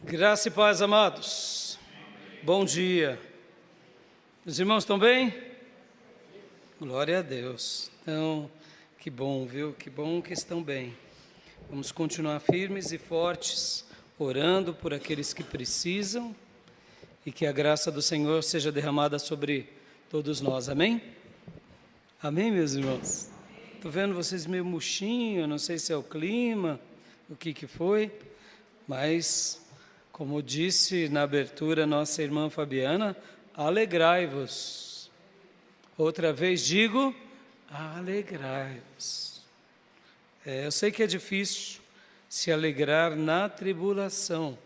Graça e paz, amados. Bom dia. Os irmãos estão bem? Glória a Deus. Então, que bom, viu? Que bom que estão bem. Vamos continuar firmes e fortes, orando por aqueles que precisam e que a graça do Senhor seja derramada sobre todos nós. Amém? Amém, meus irmãos? Estou vendo vocês meio murchinho, não sei se é o clima, o que foi, mas, como disse na abertura nossa irmã Fabiana, alegrai-vos. Outra vez digo, alegrai-vos. Eu sei que é difícil se alegrar na tribulação,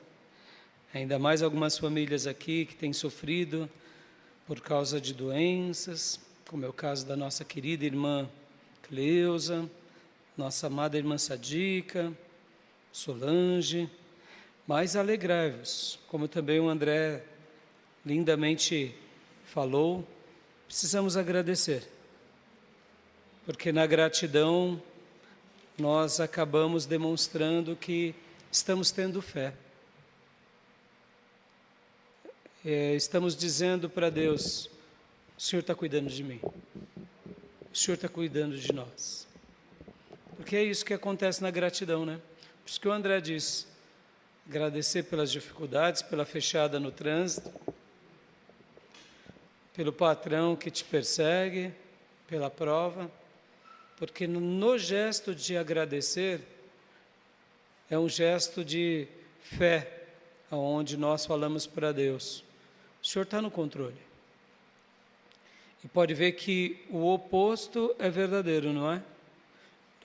ainda mais algumas famílias aqui que têm sofrido por causa de doenças, como é o caso da nossa querida irmã Cleusa, nossa amada irmã Sadica, Solange, mas alegrai-vos, como também o André lindamente falou, precisamos agradecer, porque na gratidão nós acabamos demonstrando que estamos tendo fé. Estamos dizendo para Deus, o Senhor está cuidando de mim, o Senhor está cuidando de nós, porque é isso que acontece na gratidão, né? Por isso que o André disse, agradecer pelas dificuldades, pela fechada no trânsito, pelo patrão que te persegue, pela prova, porque no gesto de agradecer, é um gesto de fé, onde nós falamos para Deus, o Senhor está no controle. E pode ver que o oposto é verdadeiro, não é?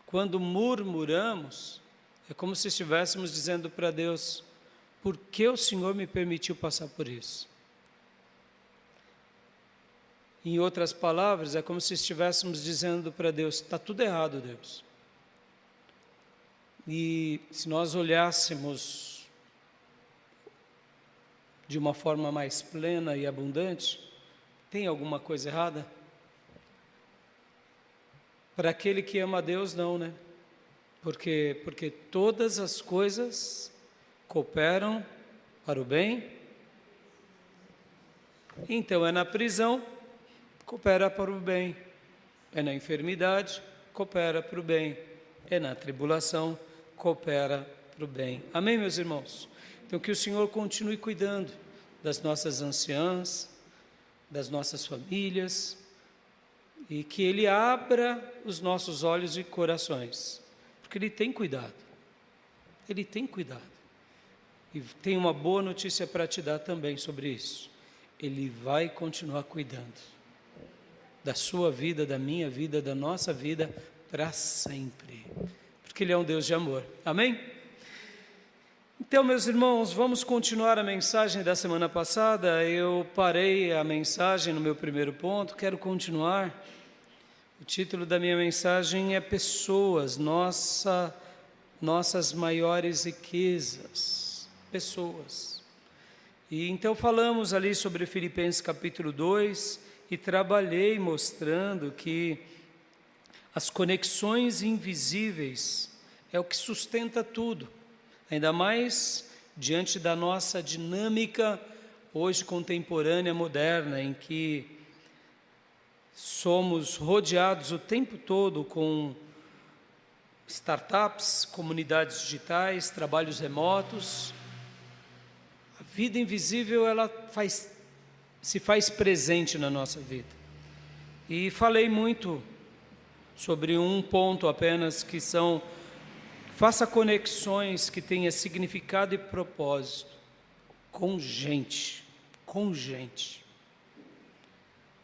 Quando murmuramos, é como se estivéssemos dizendo para Deus, por que o Senhor me permitiu passar por isso? Em outras palavras, é como se estivéssemos dizendo para Deus, está tudo errado, Deus. E se nós olhássemos de uma forma mais plena e abundante, tem alguma coisa errada? Para aquele que ama a Deus, não, né? Porque todas as coisas cooperam para o bem. Então, é na prisão, coopera para o bem. É na enfermidade, coopera para o bem. É na tribulação, coopera para o bem. Amém, meus irmãos? Então, que o Senhor continue cuidando das nossas anciãs, das nossas famílias, e que Ele abra os nossos olhos e corações, porque Ele tem cuidado, Ele tem cuidado, e tem uma boa notícia para te dar também sobre isso, Ele vai continuar cuidando da sua vida, da minha vida, da nossa vida, para sempre, porque Ele é um Deus de amor, amém? Então, meus irmãos, vamos continuar a mensagem da semana passada. Eu parei a mensagem no meu primeiro ponto, quero continuar. O título da minha mensagem é Pessoas, nossas maiores riquezas. Pessoas. E então falamos ali sobre Filipenses capítulo 2 e trabalhei mostrando que as conexões invisíveis é o que sustenta tudo. Ainda mais diante da nossa dinâmica hoje contemporânea, moderna, em que somos rodeados o tempo todo com startups, comunidades digitais, trabalhos remotos. A vida invisível, ela se faz presente na nossa vida. E falei muito sobre um ponto apenas, que são: faça conexões que tenham significado e propósito com gente,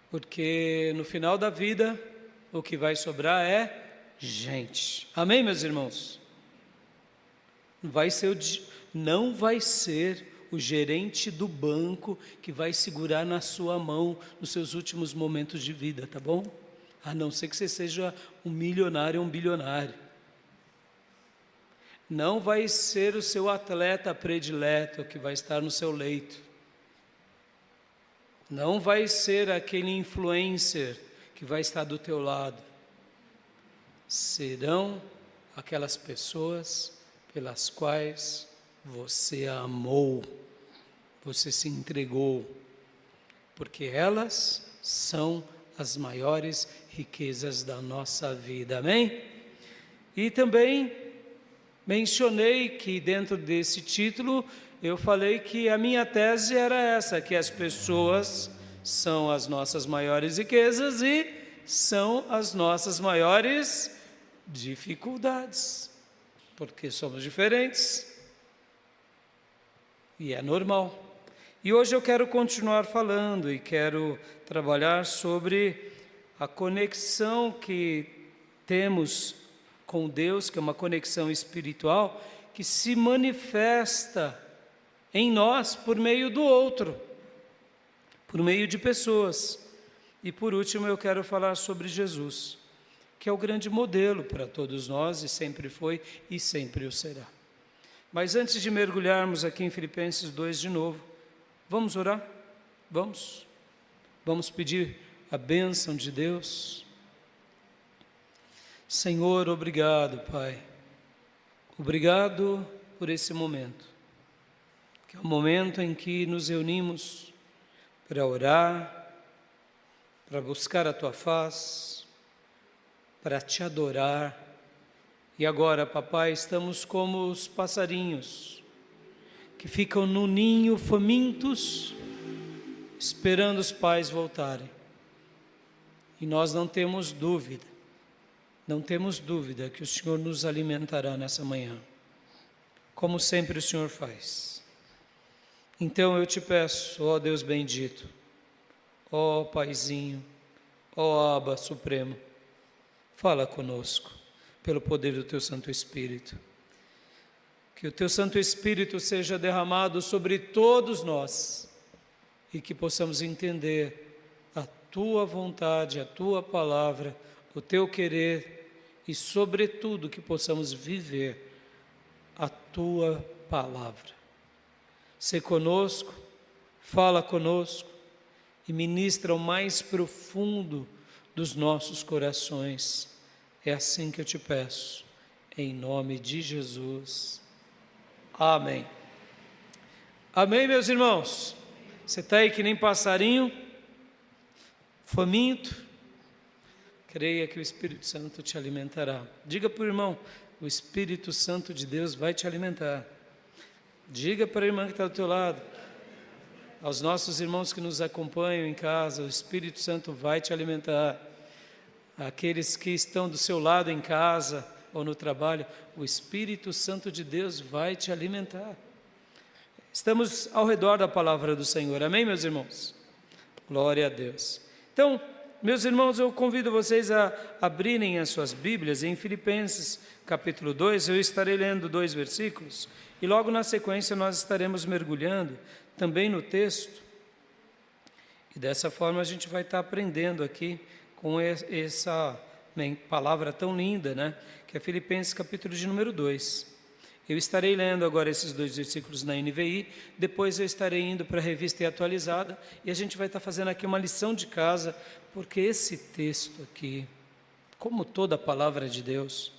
porque no final da vida o que vai sobrar é gente. Amém, meus irmãos? Não vai ser o gerente do banco que vai segurar na sua mão nos seus últimos momentos de vida, tá bom? A não ser que você seja um milionário ou um bilionário. Não vai ser o seu atleta predileto que vai estar no seu leito. Não vai ser aquele influencer que vai estar do teu lado. Serão aquelas pessoas pelas quais você amou, você se entregou, porque elas são as maiores riquezas da nossa vida, amém? E também mencionei que dentro desse título, eu falei que a minha tese era essa, que as pessoas são as nossas maiores riquezas e são as nossas maiores dificuldades, porque somos diferentes e é normal. E hoje eu quero continuar falando e quero trabalhar sobre a conexão que temos com Deus, que é uma conexão espiritual, que se manifesta em nós por meio do outro, por meio de pessoas. E por último eu quero falar sobre Jesus, que é o grande modelo para todos nós e sempre foi e sempre o será. Mas antes de mergulharmos aqui em Filipenses 2 de novo, vamos orar? Vamos? Vamos pedir a bênção de Deus? Senhor, obrigado, Pai. Obrigado por esse momento, que é o momento em que nos reunimos para orar, para buscar a Tua face, para Te adorar. E agora, Papai, estamos como os passarinhos que ficam no ninho famintos, esperando os pais voltarem. E nós não temos dúvida que o Senhor nos alimentará nessa manhã, como sempre o Senhor faz. Então eu te peço, ó Deus bendito, ó Paizinho, ó Abba Supremo, fala conosco pelo poder do Teu Santo Espírito. Que o Teu Santo Espírito seja derramado sobre todos nós e que possamos entender a Tua vontade, a Tua palavra, o Teu querer e, sobretudo, que possamos viver a Tua palavra. Sê conosco, fala conosco e ministra o mais profundo dos nossos corações. É assim que eu te peço, em nome de Jesus. Amém. Amém, meus irmãos? Você está aí que nem passarinho, faminto? Creia que o Espírito Santo te alimentará. Diga para o irmão, o Espírito Santo de Deus vai te alimentar. Diga para a irmã que está do teu lado, aos nossos irmãos que nos acompanham em casa, o Espírito Santo vai te alimentar. Aqueles que estão do seu lado em casa ou no trabalho, o Espírito Santo de Deus vai te alimentar. Estamos ao redor da palavra do Senhor, amém, meus irmãos? Glória a Deus. Então, meus irmãos, eu convido vocês a abrirem as suas Bíblias em Filipenses capítulo 2, eu estarei lendo 2 versículos, e logo na sequência nós estaremos mergulhando também no texto, e dessa forma a gente vai estar aprendendo aqui com essa palavra tão linda, né? Que é Filipenses capítulo de número 2. Eu estarei lendo agora esses 2 versículos na NVI, depois eu estarei indo para a revista e atualizada, e a gente vai estar fazendo aqui uma lição de casa, porque esse texto aqui, como toda a palavra de Deus,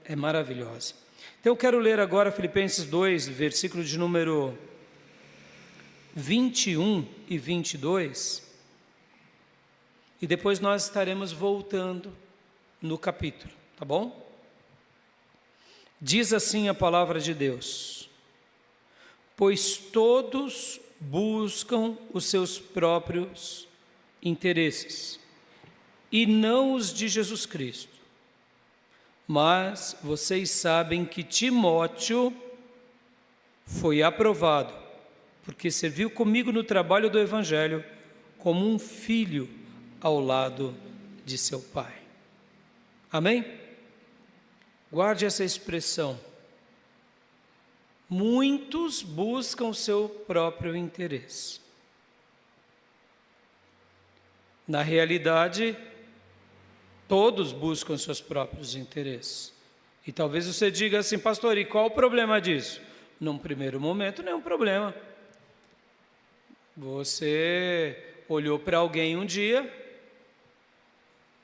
é maravilhosa. Então eu quero ler agora Filipenses 2, versículo de número 21 e 22, e depois nós estaremos voltando no capítulo, tá bom? Diz assim a palavra de Deus: pois todos buscam os seus próprios interesses, e não os de Jesus Cristo. Mas vocês sabem que Timóteo foi aprovado, porque serviu comigo no trabalho do Evangelho, como um filho ao lado de seu pai. Amém? Guarde essa expressão. Muitos buscam o seu próprio interesse. Na realidade, todos buscam seus próprios interesses. E talvez você diga assim, pastor, e qual o problema disso? Num primeiro momento, nenhum problema. Você olhou para alguém um dia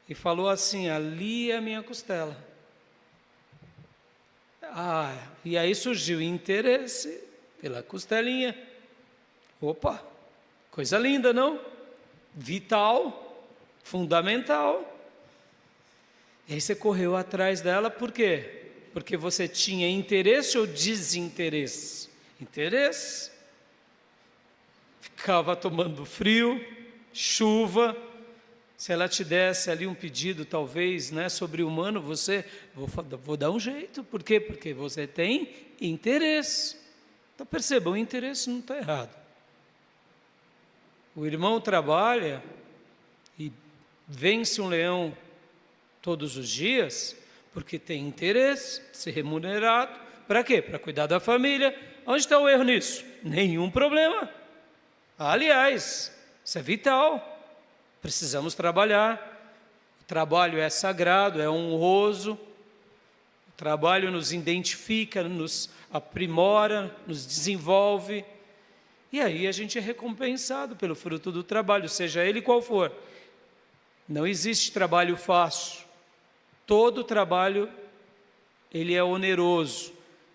e falou assim, ali é a minha costela. E aí surgiu interesse pela costelinha. Opa, coisa linda, não? Vital, fundamental. E aí você correu atrás dela, por quê? Porque você tinha interesse ou desinteresse? Interesse. Ficava tomando frio, chuva. Se ela te desse ali um pedido, talvez, né, sobre-humano, vou dar um jeito. Por quê? Porque você tem interesse. Então percebam, o interesse não está errado. O irmão trabalha e vence um leão todos os dias, porque tem interesse, ser remunerado. Para quê? Para cuidar da família. Onde está o erro nisso? Nenhum problema. Aliás, isso é vital. Precisamos trabalhar. O trabalho é sagrado, é honroso. O trabalho nos identifica, nos aprimora, nos desenvolve. E aí a gente é recompensado pelo fruto do trabalho, seja ele qual for. Não existe trabalho fácil. Todo trabalho, ele é oneroso,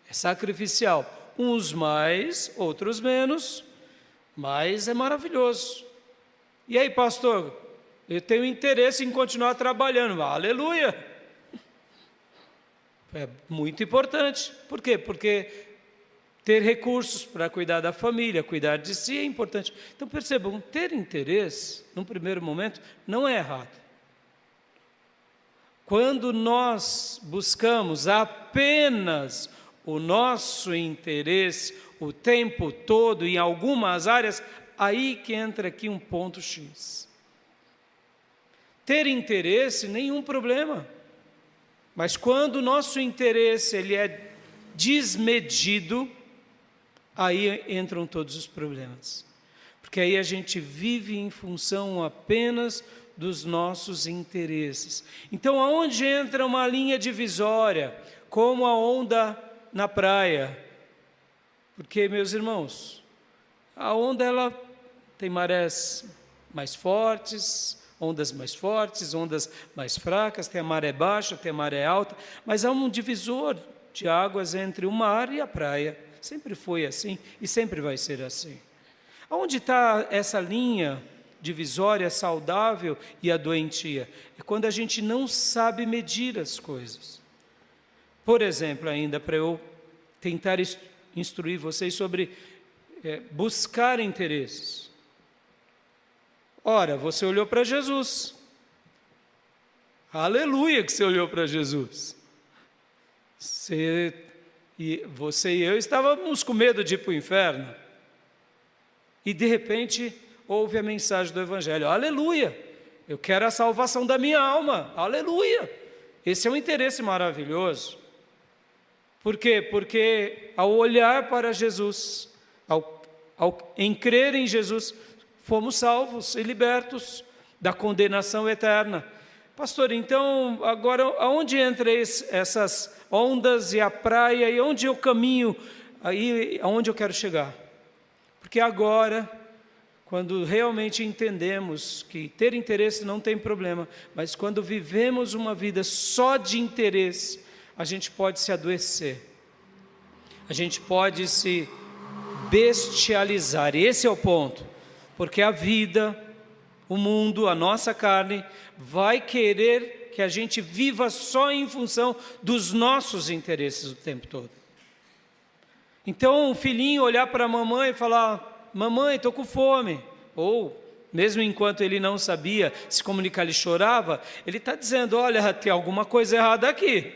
é sacrificial. Uns mais, outros menos, mas é maravilhoso. E aí, pastor, eu tenho interesse em continuar trabalhando. Aleluia! É muito importante. Por quê? Porque ter recursos para cuidar da família, cuidar de si é importante. Então percebam, ter interesse, num primeiro momento, não é errado. Quando nós buscamos apenas o nosso interesse o tempo todo em algumas áreas, aí que entra aqui um ponto X. Ter interesse, nenhum problema. Mas quando o nosso interesse ele é desmedido, aí entram todos os problemas. Porque aí a gente vive em função apenas dos nossos interesses. Então, aonde entra uma linha divisória, como a onda na praia? Porque, meus irmãos, a onda ela tem marés mais fortes, ondas mais fracas, tem a maré baixa, tem a maré alta, mas há um divisor de águas entre o mar e a praia. Sempre foi assim e sempre vai ser assim. Aonde está essa linha divisória saudável e a doentia? É quando a gente não sabe medir as coisas. Por exemplo, ainda para eu tentar instruir vocês sobre buscar interesses. Ora, você olhou para Jesus. Aleluia que você olhou para Jesus. Você e eu estávamos com medo de ir para o inferno. E de repente houve a mensagem do Evangelho. Aleluia! Eu quero a salvação da minha alma. Aleluia! Esse é um interesse maravilhoso. Por quê? Porque ao olhar para Jesus, em crer em Jesus, fomos salvos e libertos da condenação eterna. Pastor, então, agora, aonde entra essas ondas e a praia, e onde eu caminho, aí aonde eu quero chegar? Porque agora, quando realmente entendemos que ter interesse não tem problema, mas quando vivemos uma vida só de interesse, a gente pode se adoecer, a gente pode se bestializar. Esse é o ponto, porque a vida, o mundo, a nossa carne, vai querer que a gente viva só em função dos nossos interesses o tempo todo. Então, um filhinho olhar para a mamãe e falar: mamãe, estou com fome. Ou, mesmo enquanto ele não sabia se comunicar, ele chorava, ele está dizendo: olha, tem alguma coisa errada aqui.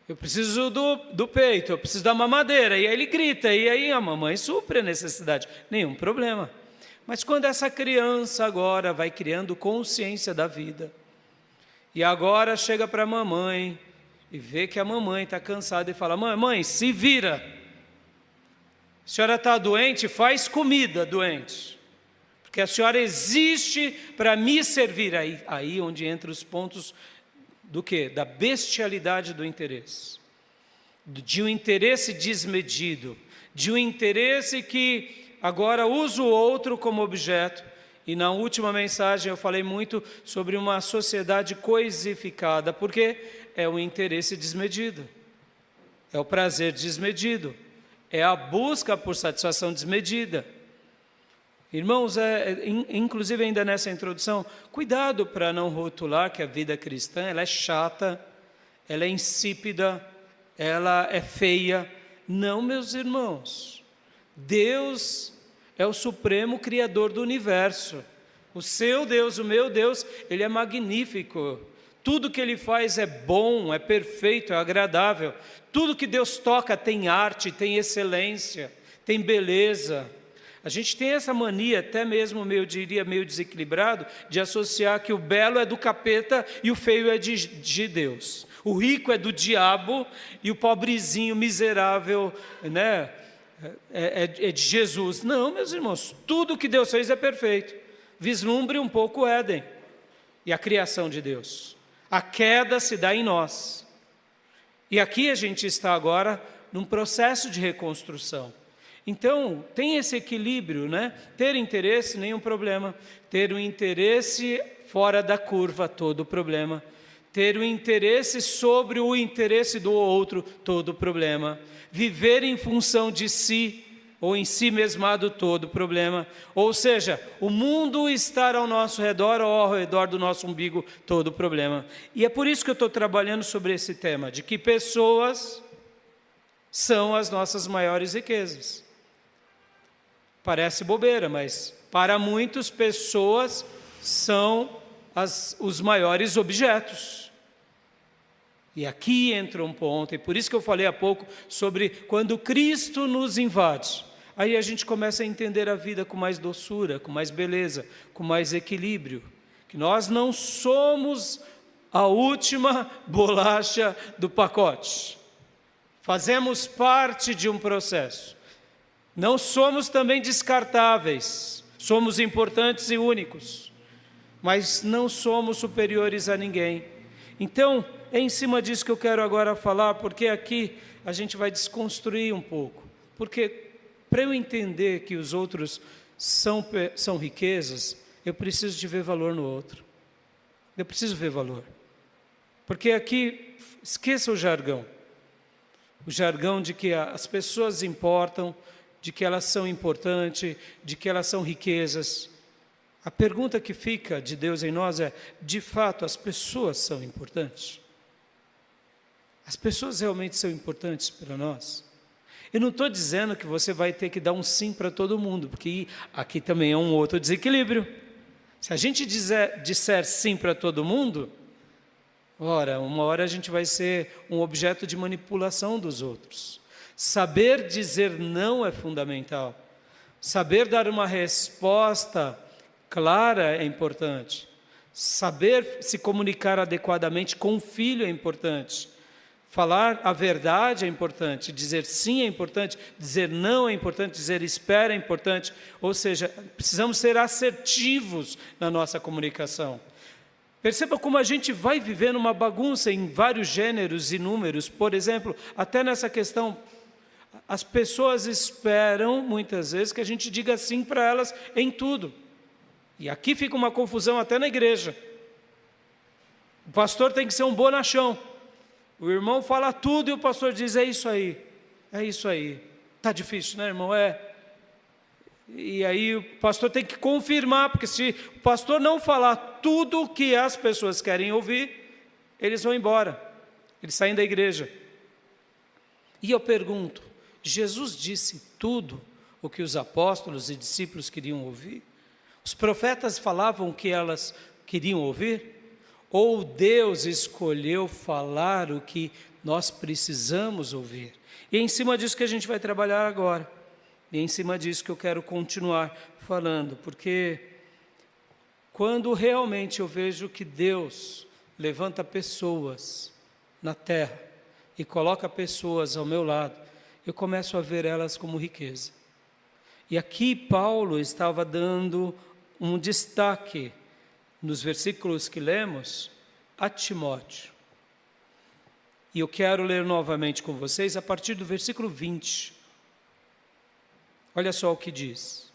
Eu preciso do peito, eu preciso da mamadeira. E aí ele grita, e aí a mamãe supre a necessidade. Nenhum problema. Mas quando essa criança agora vai criando consciência da vida, e agora chega para a mamãe, e vê que a mamãe está cansada, e fala: mãe, se vira. A senhora está doente, faz comida doente. Porque a senhora existe para me servir. Aí onde entram os pontos do quê? Da bestialidade do interesse. De um interesse desmedido. De um interesse que agora usa o outro como objeto. E na última mensagem eu falei muito sobre uma sociedade coisificada. Porque é um interesse desmedido. é o prazer desmedido, é a busca por satisfação desmedida. Irmãos, inclusive ainda nessa introdução, cuidado para não rotular que a vida cristã ela é chata, ela é insípida, ela é feia. Não, meus irmãos, Deus é o supremo criador do universo. O seu Deus, o meu Deus, Ele é magnífico. Tudo que Ele faz é bom, é perfeito, é agradável. Tudo que Deus toca tem arte, tem excelência, tem beleza. A gente tem essa mania, até mesmo, eu diria, meio desequilibrado, de associar que o belo é do capeta e o feio é de Deus. O rico é do diabo e o pobrezinho miserável, né, é de Jesus. Não, meus irmãos, tudo que Deus fez é perfeito. Vislumbre um pouco o Éden e a criação de Deus. A queda se dá em nós. E aqui a gente está agora num processo de reconstrução. Então, tem esse equilíbrio, né? Ter interesse, nenhum problema. Ter um interesse fora da curva, todo problema. Ter o interesse sobre o interesse do outro, todo problema. Viver em função de si, ou em si mesmado, todo problema. Ou seja, o mundo estar ao nosso redor ou ao redor do nosso umbigo, todo problema. E é por isso que eu estou trabalhando sobre esse tema, de que pessoas são as nossas maiores riquezas. Parece bobeira, mas para muitas pessoas são os maiores objetos. E aqui entra um ponto, e por isso que eu falei há pouco sobre quando Cristo nos invade. Aí a gente começa a entender a vida com mais doçura, com mais beleza, com mais equilíbrio. Que nós não somos a última bolacha do pacote. Fazemos parte de um processo. Não somos também descartáveis. Somos importantes e únicos. Mas não somos superiores a ninguém. Então, é em cima disso que eu quero agora falar, porque aqui a gente vai desconstruir um pouco. Porque para eu entender que os outros são riquezas, eu preciso de ver valor no outro. Eu preciso ver valor. Porque aqui, esqueça o jargão. O jargão de que as pessoas importam, de que elas são importantes, de que elas são riquezas. A pergunta que fica de Deus em nós é, de fato, as pessoas são importantes? As pessoas realmente são importantes para nós? Eu não estou dizendo que você vai ter que dar um sim para todo mundo, porque aqui também é um outro desequilíbrio. Se a gente disser sim para todo mundo, uma hora a gente vai ser um objeto de manipulação dos outros. Saber dizer não é fundamental. Saber dar uma resposta clara é importante. Saber se comunicar adequadamente com o filho é importante. Falar a verdade é importante, dizer sim é importante, dizer não é importante, dizer espera é importante. Ou seja, precisamos ser assertivos na nossa comunicação. Perceba como a gente vai vivendo uma bagunça em vários gêneros e números. Por exemplo, até nessa questão, as pessoas esperam muitas vezes que a gente diga sim para elas em tudo. E aqui fica uma confusão até na igreja. O pastor tem que ser um bonachão. O irmão fala tudo e o pastor diz, é isso aí. Está difícil, né, irmão? E aí o pastor tem que confirmar, porque se o pastor não falar tudo o que as pessoas querem ouvir, eles vão embora, eles saem da igreja. E eu pergunto, Jesus disse tudo o que os apóstolos e discípulos queriam ouvir? Os profetas falavam o que elas queriam ouvir? Ou Deus escolheu falar o que nós precisamos ouvir? E é em cima disso que a gente vai trabalhar agora. E é em cima disso que eu quero continuar falando, porque quando realmente eu vejo que Deus levanta pessoas na terra e coloca pessoas ao meu lado, eu começo a ver elas como riqueza. E aqui Paulo estava dando um destaque nos versículos que lemos, a Timóteo. E eu quero ler novamente com vocês a partir do versículo 20. Olha só o que diz.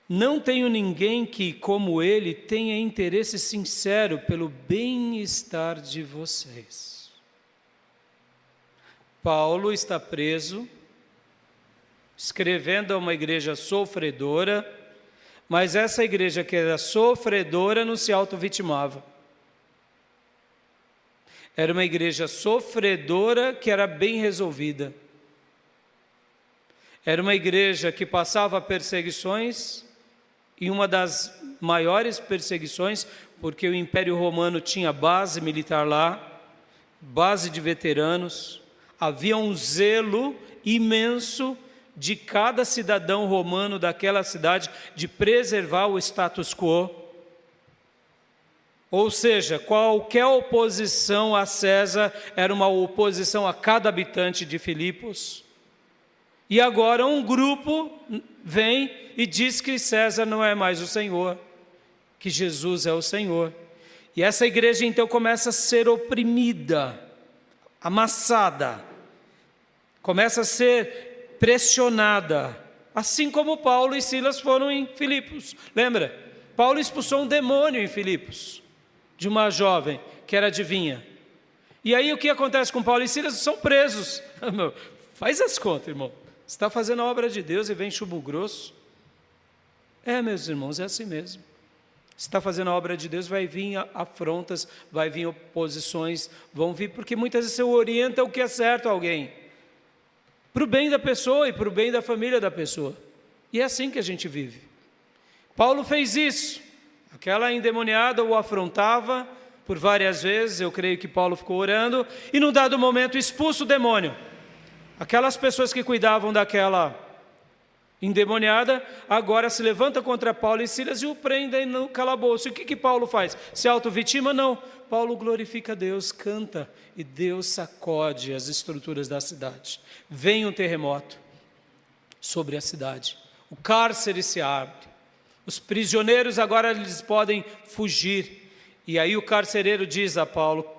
Não tenho ninguém que, como ele, tenha interesse sincero pelo bem-estar de vocês. Paulo está preso, escrevendo a uma igreja sofredora, mas essa igreja que era sofredora não se auto-vitimava. Era uma igreja sofredora que era bem resolvida. Era uma igreja que passava perseguições, e uma das maiores perseguições, porque o Império Romano tinha base militar lá, base de veteranos, havia um zelo imenso de cada cidadão romano daquela cidade de preservar o status quo. Ou seja, qualquer oposição a César era uma oposição a cada habitante de Filipos. E agora um grupo vem e diz que César não é mais o Senhor, que Jesus é o Senhor. E essa igreja então começa a ser oprimida, amassada, começa a ser pressionada, assim como Paulo e Silas foram em Filipos. Lembra? Paulo expulsou um demônio em Filipos, de uma jovem que era adivinha. E aí o que acontece com Paulo e Silas? São presos. Faz as contas, irmão. Você está fazendo a obra de Deus e vem chumbo grosso? Meus irmãos, é assim mesmo. Você está fazendo a obra de Deus, vai vir afrontas, vai vir oposições, vão vir, porque muitas vezes você orienta o que é certo a alguém, para o bem da pessoa e para o bem da família da pessoa. E é assim que a gente vive. Paulo fez isso. Aquela endemoniada o afrontava por várias vezes, eu creio que Paulo ficou orando, e num dado momento expulsa o demônio. Aquelas pessoas que cuidavam daquela endemoniada, agora se levanta contra Paulo e Silas e o prendem no calabouço. E o que Paulo faz? Se auto-vitima? Não. Paulo glorifica a Deus, canta, e Deus sacode as estruturas da cidade. Vem um terremoto sobre a cidade. O cárcere se abre. Os prisioneiros agora eles podem fugir. E aí o carcereiro diz a Paulo: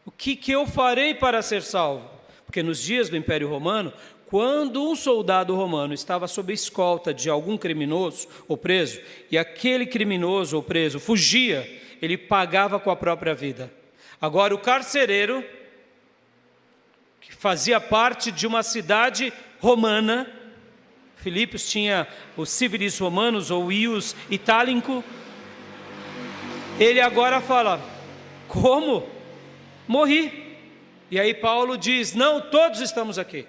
o que eu farei para ser salvo? Porque nos dias do Império Romano, quando um soldado romano estava sob escolta de algum criminoso ou preso, e aquele criminoso ou preso fugia, ele pagava com a própria vida. Agora o carcereiro, que fazia parte de uma cidade romana, Filipos tinha os civilis romanos ou ius itálico, ele agora fala: como? Morri. E aí Paulo diz: não, todos estamos aqui.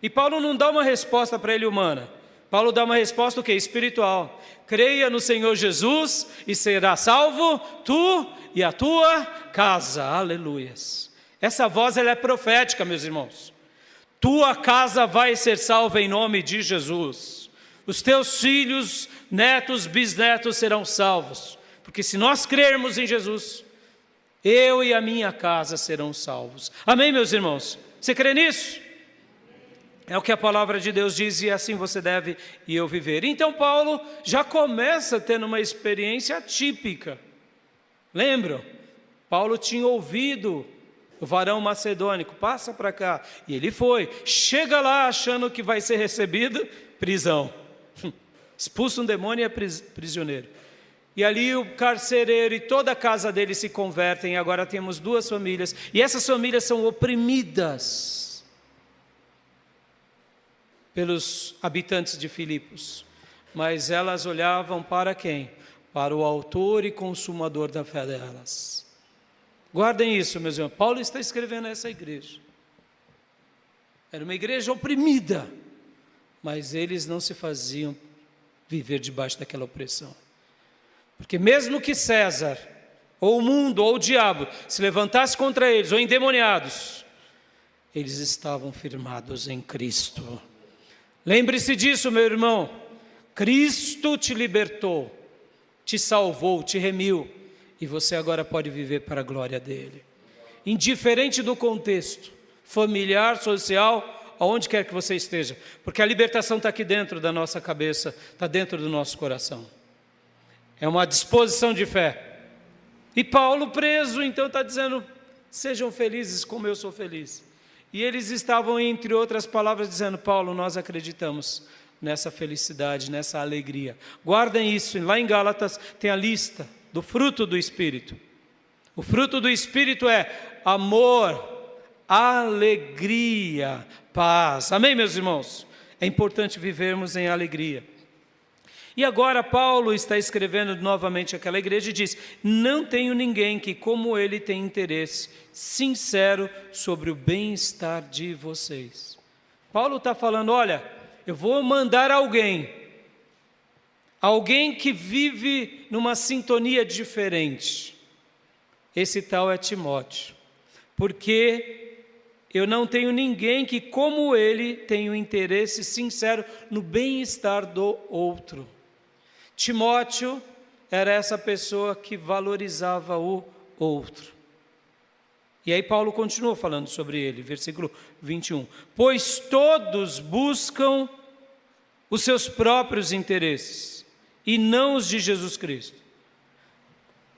E Paulo não dá uma resposta para ele humana. Paulo dá uma resposta o quê? Espiritual. Creia no Senhor Jesus e será salvo tu e a tua casa. Aleluias. Essa voz ela é profética, meus irmãos. Tua casa vai ser salva em nome de Jesus. Os teus filhos, netos, bisnetos serão salvos. Porque se nós crermos em Jesus, eu e a minha casa serão salvos. Amém, meus irmãos? Você crê nisso? É o que a palavra de Deus diz, e assim você deve e eu viver. Então Paulo já começa tendo uma experiência atípica. Lembram? Paulo tinha ouvido o varão macedônico: passa para cá. E ele foi. Chega lá achando que vai ser recebido, prisão. Expulsa um demônio e é prisioneiro. E ali o carcereiro e toda a casa dele se convertem. E agora temos duas famílias. E essas famílias são oprimidas pelos habitantes de Filipos, mas elas olhavam para quem? Para o autor e consumador da fé delas. Guardem isso, meus irmãos. Paulo está escrevendo a essa igreja. Era uma igreja oprimida, mas eles não se faziam viver debaixo daquela opressão. Porque mesmo que César, ou o mundo, ou o diabo, se levantasse contra eles, ou endemoniados, eles estavam firmados em Cristo. Lembre-se disso, meu irmão. Cristo te libertou, te salvou, te remiu, e você agora pode viver para a glória dele. Indiferente do contexto, familiar, social, aonde quer que você esteja, porque a libertação está aqui dentro da nossa cabeça, está dentro do nosso coração. É uma disposição de fé. E Paulo preso, então está dizendo: sejam felizes como eu sou feliz. E eles estavam, entre outras palavras, dizendo: Paulo, nós acreditamos nessa felicidade, nessa alegria. Guardem isso, lá em Gálatas tem a lista do fruto do Espírito. O fruto do Espírito é amor, alegria, paz. Amém, meus irmãos? É importante vivermos em alegria. E agora Paulo está escrevendo novamente àquela igreja e diz: não tenho ninguém que como ele tem interesse sincero sobre o bem-estar de vocês. Paulo está falando, olha, eu vou mandar alguém que vive numa sintonia diferente. Esse tal é Timóteo, porque eu não tenho ninguém que como ele tenha um interesse sincero no bem-estar do outro. Timóteo era essa pessoa que valorizava o outro. E aí Paulo continua falando sobre ele, versículo 21. Pois todos buscam os seus próprios interesses e não os de Jesus Cristo.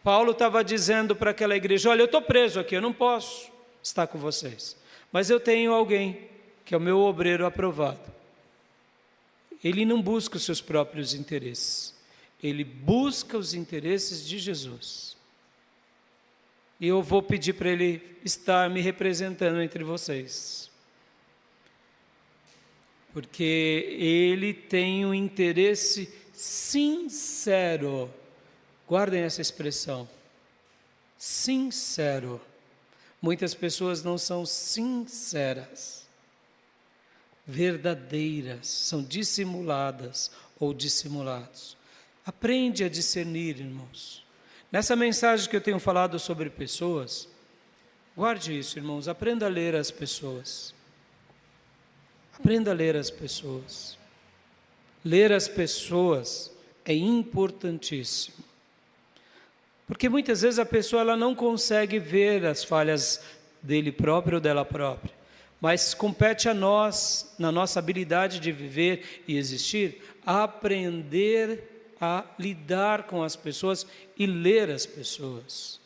Paulo estava dizendo para aquela igreja, olha, eu estou preso aqui, eu não posso estar com vocês, mas eu tenho alguém que é o meu obreiro aprovado. Ele não busca os seus próprios interesses. Ele busca os interesses de Jesus. E eu vou pedir para ele estar me representando entre vocês. Porque ele tem um interesse sincero. Guardem essa expressão. Sincero. Muitas pessoas não são sinceras. Verdadeiras. São dissimuladas ou dissimulados. Aprende a discernir, irmãos. Nessa mensagem que eu tenho falado sobre pessoas, guarde isso, irmãos, aprenda a ler as pessoas. Aprenda a ler as pessoas. Ler as pessoas é importantíssimo. Porque muitas vezes a pessoa ela não consegue ver as falhas dele próprio ou dela própria. Mas compete a nós, na nossa habilidade de viver e existir, aprender a lidar com as pessoas e ler as pessoas.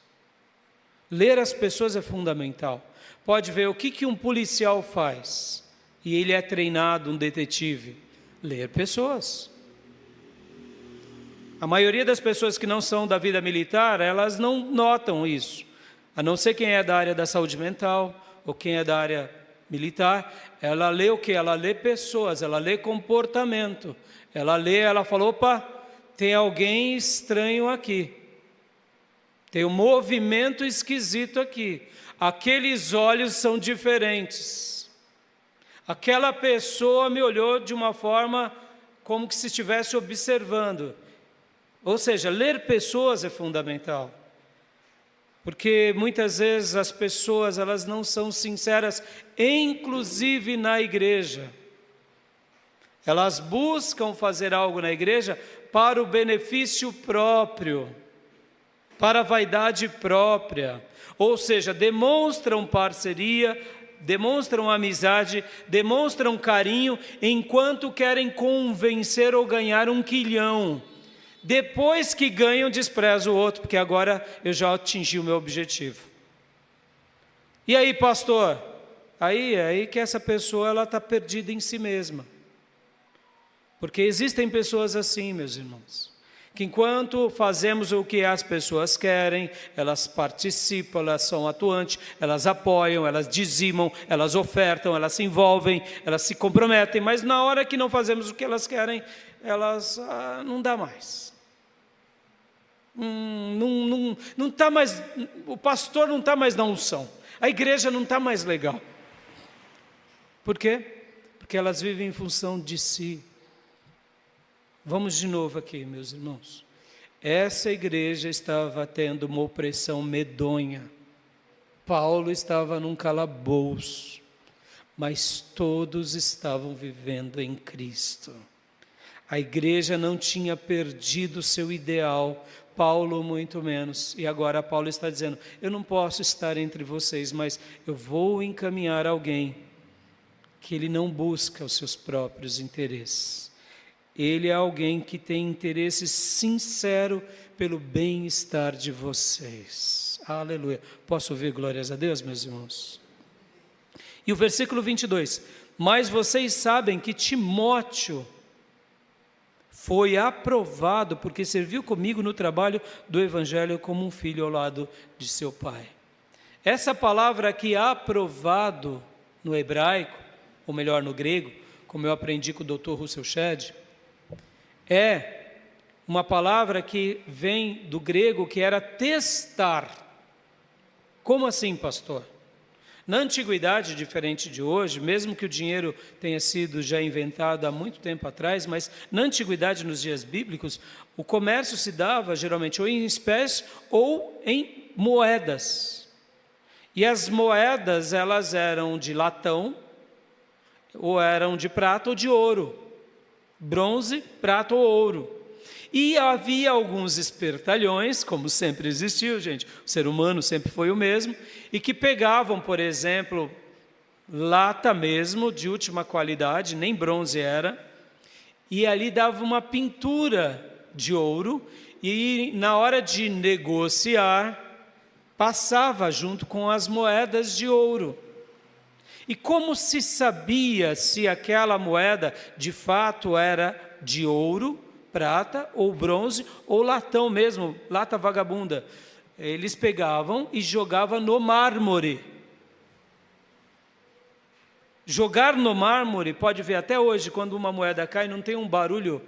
Ler as pessoas é fundamental. Pode ver o que um policial faz, e ele é treinado, um detetive. Ler pessoas. A maioria das pessoas que não são da vida militar, elas não notam isso. A não ser quem é da área da saúde mental, ou quem é da área militar, ela lê o quê? Ela lê pessoas, ela lê comportamento. Ela fala, opa, tem alguém estranho aqui. Tem um movimento esquisito aqui. Aqueles olhos são diferentes. Aquela pessoa me olhou de uma forma como que se estivesse observando. Ou seja, ler pessoas é fundamental. Porque muitas vezes as pessoas elas não são sinceras, inclusive na igreja. Elas buscam fazer algo na igreja para o benefício próprio, para a vaidade própria, ou seja, demonstram parceria, demonstram amizade, demonstram carinho, enquanto querem convencer ou ganhar um quilhão. Depois que ganham, desprezam o outro, porque agora eu já atingi o meu objetivo. E aí, pastor? Aí que essa pessoa ela está perdida em si mesma. Porque existem pessoas assim, meus irmãos, que enquanto fazemos o que as pessoas querem, elas participam, elas são atuantes, elas apoiam, elas dizimam, elas ofertam, elas se envolvem, elas se comprometem, mas na hora que não fazemos o que elas querem, elas não dá mais. Não tá mais, o pastor não está mais na unção, a igreja não está mais legal. Por quê? Porque elas vivem em função de si. Vamos de novo aqui, meus irmãos. Essa igreja estava tendo uma opressão medonha. Paulo estava num calabouço, mas todos estavam vivendo em Cristo. A igreja não tinha perdido seu ideal, Paulo muito menos. E agora Paulo está dizendo, eu não posso estar entre vocês, mas eu vou encaminhar alguém que ele não busca os seus próprios interesses. Ele é alguém que tem interesse sincero pelo bem-estar de vocês. Aleluia. Posso ouvir glórias a Deus, meus irmãos? E o versículo 22. Mas vocês sabem que Timóteo foi aprovado porque serviu comigo no trabalho do Evangelho como um filho ao lado de seu pai. Essa palavra aqui, aprovado, no hebraico, ou melhor, no grego, como eu aprendi com o Dr. Russell Shedd, é uma palavra que vem do grego, que era testar. Como assim, pastor? Na antiguidade, diferente de hoje, mesmo que o dinheiro tenha sido já inventado há muito tempo atrás, mas na antiguidade, nos dias bíblicos, o comércio se dava geralmente ou em espécie ou em moedas. E as moedas, elas eram de latão, ou eram de prata ou de ouro, bronze, prata ou ouro. E havia alguns espertalhões, como sempre existiu, gente, o ser humano sempre foi o mesmo, e que pegavam, por exemplo, lata mesmo, de última qualidade, nem bronze era, e ali dava uma pintura de ouro, e na hora de negociar, passava junto com as moedas de ouro. E como se sabia se aquela moeda de fato era de ouro, prata ou bronze ou latão mesmo, lata vagabunda? Eles pegavam e jogavam no mármore. Jogar no mármore, pode ver até hoje, quando uma moeda cai, não tem um barulho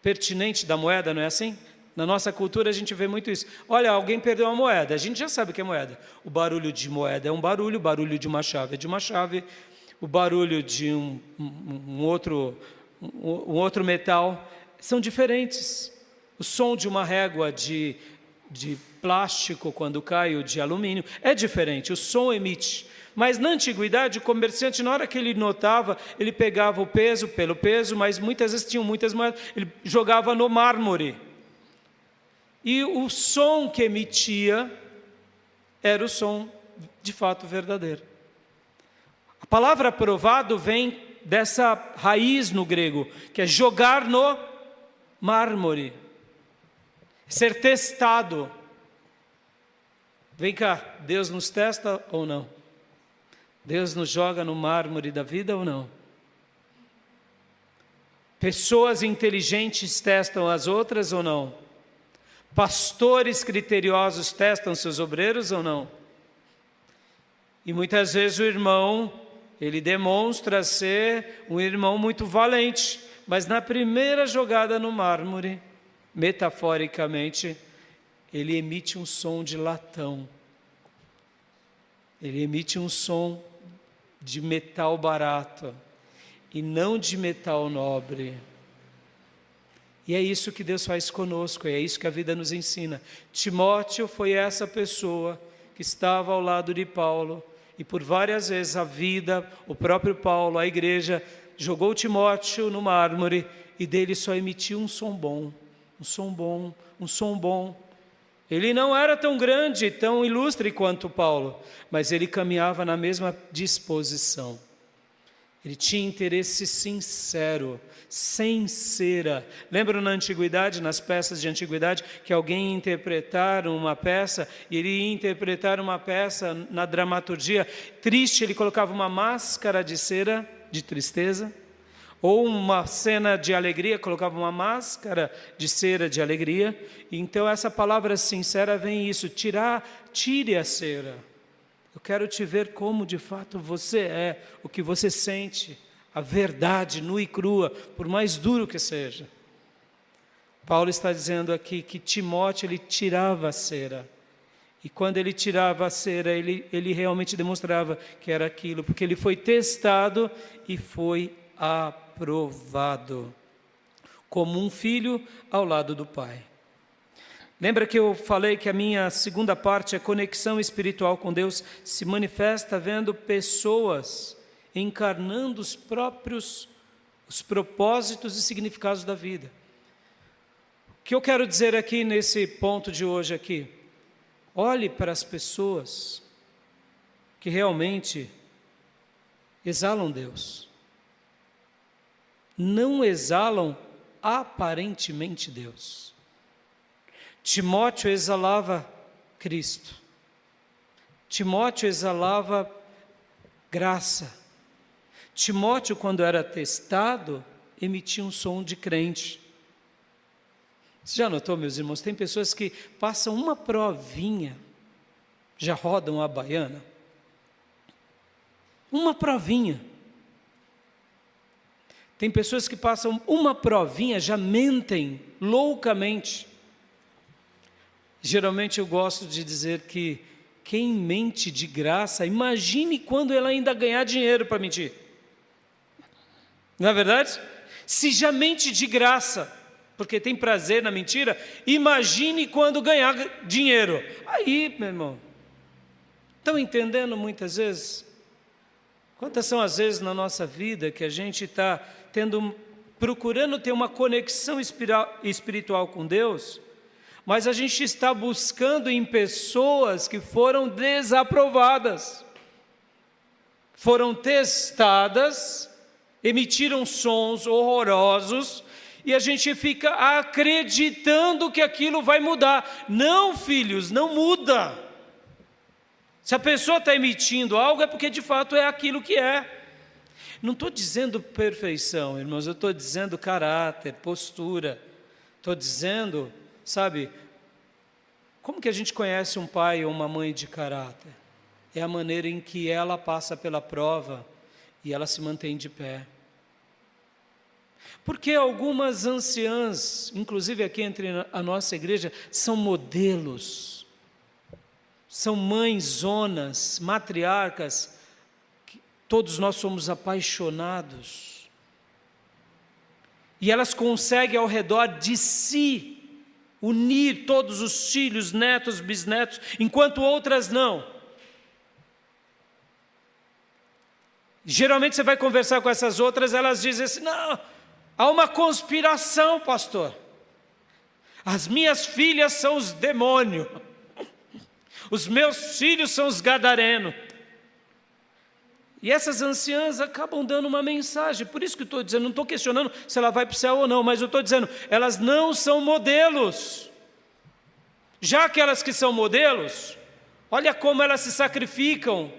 pertinente da moeda, não é assim? Na nossa cultura a gente vê muito isso. Olha, alguém perdeu uma moeda, a gente já sabe o que é moeda. O barulho de moeda é um barulho, o barulho de uma chave é de uma chave, o barulho de um outro metal são diferentes. O som de uma régua de plástico quando cai, ou de alumínio, é diferente, o som emite. Mas na antiguidade, o comerciante, na hora que ele notava, ele pegava o peso pelo peso, mas muitas vezes tinham muitas moedas, ele jogava no mármore. E o som que emitia era o som de fato verdadeiro. A palavra aprovado vem dessa raiz no grego, que é jogar no mármore, ser testado. Vem cá, Deus nos testa ou não? Deus nos joga no mármore da vida ou não? Pessoas inteligentes testam as outras ou não? Pastores criteriosos testam seus obreiros ou não? E muitas vezes o irmão, ele demonstra ser um irmão muito valente, mas na primeira jogada no mármore, metaforicamente, ele emite um som de latão. Ele emite um som de metal barato e não de metal nobre. E é isso que Deus faz conosco, é isso que a vida nos ensina. Timóteo foi essa pessoa que estava ao lado de Paulo, e por várias vezes a vida, o próprio Paulo, a igreja, jogou Timóteo no mármore, e dele só emitiu um som bom, um som bom, um som bom. Ele não era tão grande, tão ilustre quanto Paulo, mas ele caminhava na mesma disposição. Ele tinha interesse sincero, sem cera. Lembram na antiguidade, nas peças de antiguidade, que alguém ia interpretar uma peça, e ele ia interpretar uma peça na dramaturgia triste, ele colocava uma máscara de cera, de tristeza, ou uma cena de alegria, colocava uma máscara de cera de alegria. Então essa palavra sincera vem isso, tire a cera. Eu quero te ver como de fato você é, o que você sente, a verdade nua e crua, por mais duro que seja. Paulo está dizendo aqui que Timóteo, ele tirava a cera. E quando ele tirava a cera, ele realmente demonstrava que era aquilo, porque ele foi testado e foi aprovado, como um filho ao lado do pai. Lembra que eu falei que a minha segunda parte, a conexão espiritual com Deus, se manifesta vendo pessoas encarnando os propósitos e significados da vida. O que eu quero dizer aqui nesse ponto de hoje aqui? Olhe para as pessoas que realmente exalam Deus. Não exalam aparentemente Deus. Timóteo exalava Cristo. Timóteo exalava graça. Timóteo, quando era testado, emitia um som de crente. Você já notou, meus irmãos? Tem pessoas que passam uma provinha, Já rodam a baiana? Uma provinha. Tem pessoas que passam uma provinha, já mentem loucamente. Geralmente eu gosto de dizer que quem mente de graça, imagine quando ela ainda ganhar dinheiro para mentir. Não é verdade? Se já mente de graça, porque tem prazer na mentira, imagine quando ganhar dinheiro. Aí, meu irmão, estão entendendo muitas vezes? Quantas são as vezes na nossa vida que a gente está procurando ter uma conexão espiritual com Deus, mas a gente está buscando em pessoas que foram desaprovadas, foram testadas, emitiram sons horrorosos, e a gente fica acreditando que aquilo vai mudar. Não, filhos, não muda. Se a pessoa está emitindo algo, é porque de fato é aquilo que é. Não estou dizendo perfeição, irmãos, eu estou dizendo caráter, postura. Estou dizendo, sabe, como que a gente conhece um pai ou uma mãe de caráter? É a maneira em que ela passa pela prova e ela se mantém de pé. Porque algumas anciãs, inclusive aqui entre a nossa igreja, são modelos, são mãezonas, matriarcas, que todos nós somos apaixonados. E elas conseguem ao redor de si unir todos os filhos, netos, bisnetos, enquanto outras não. Geralmente você vai conversar com essas outras, elas dizem assim: não, há uma conspiração, pastor. As minhas filhas são os demônios, os meus filhos são os gadarenos. E essas anciãs acabam dando uma mensagem. Por isso que eu estou dizendo, não estou questionando se ela vai para o céu ou não, mas eu estou dizendo, elas não são modelos. Já aquelas que são modelos, olha como elas se sacrificam,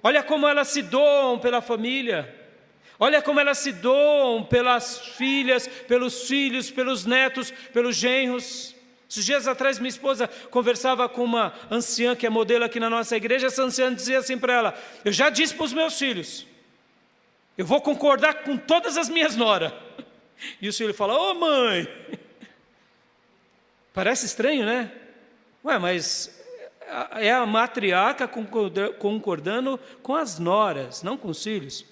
olha como elas se doam pela família, olha como elas se doam pelas filhas, pelos filhos, pelos netos, pelos genros. Esses dias atrás minha esposa conversava com uma anciã que é modelo aqui na nossa igreja. Essa anciã dizia assim para ela: eu já disse para os meus filhos, eu vou concordar com todas as minhas noras. E o filho fala: ô mãe, parece estranho, né? Ué, mas é a matriarca concordando com as noras, não com os filhos.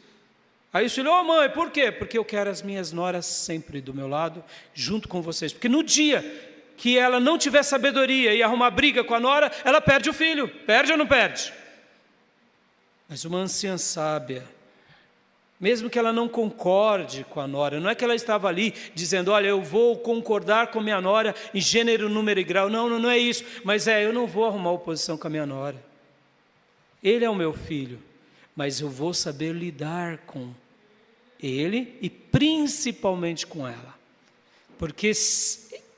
Aí o filho: ô mãe, por quê? Porque eu quero as minhas noras sempre do meu lado, junto com vocês. Porque no dia que ela não tiver sabedoria e arrumar briga com a nora, ela perde o filho. Perde ou não perde? Mas uma anciã sábia, mesmo que ela não concorde com a nora, não é que ela estava ali dizendo: olha, eu vou concordar com minha nora em gênero, número e grau. Não é isso. Mas eu não vou arrumar oposição com a minha nora. Ele é o meu filho, mas eu vou saber lidar com ele e principalmente com ela. Porque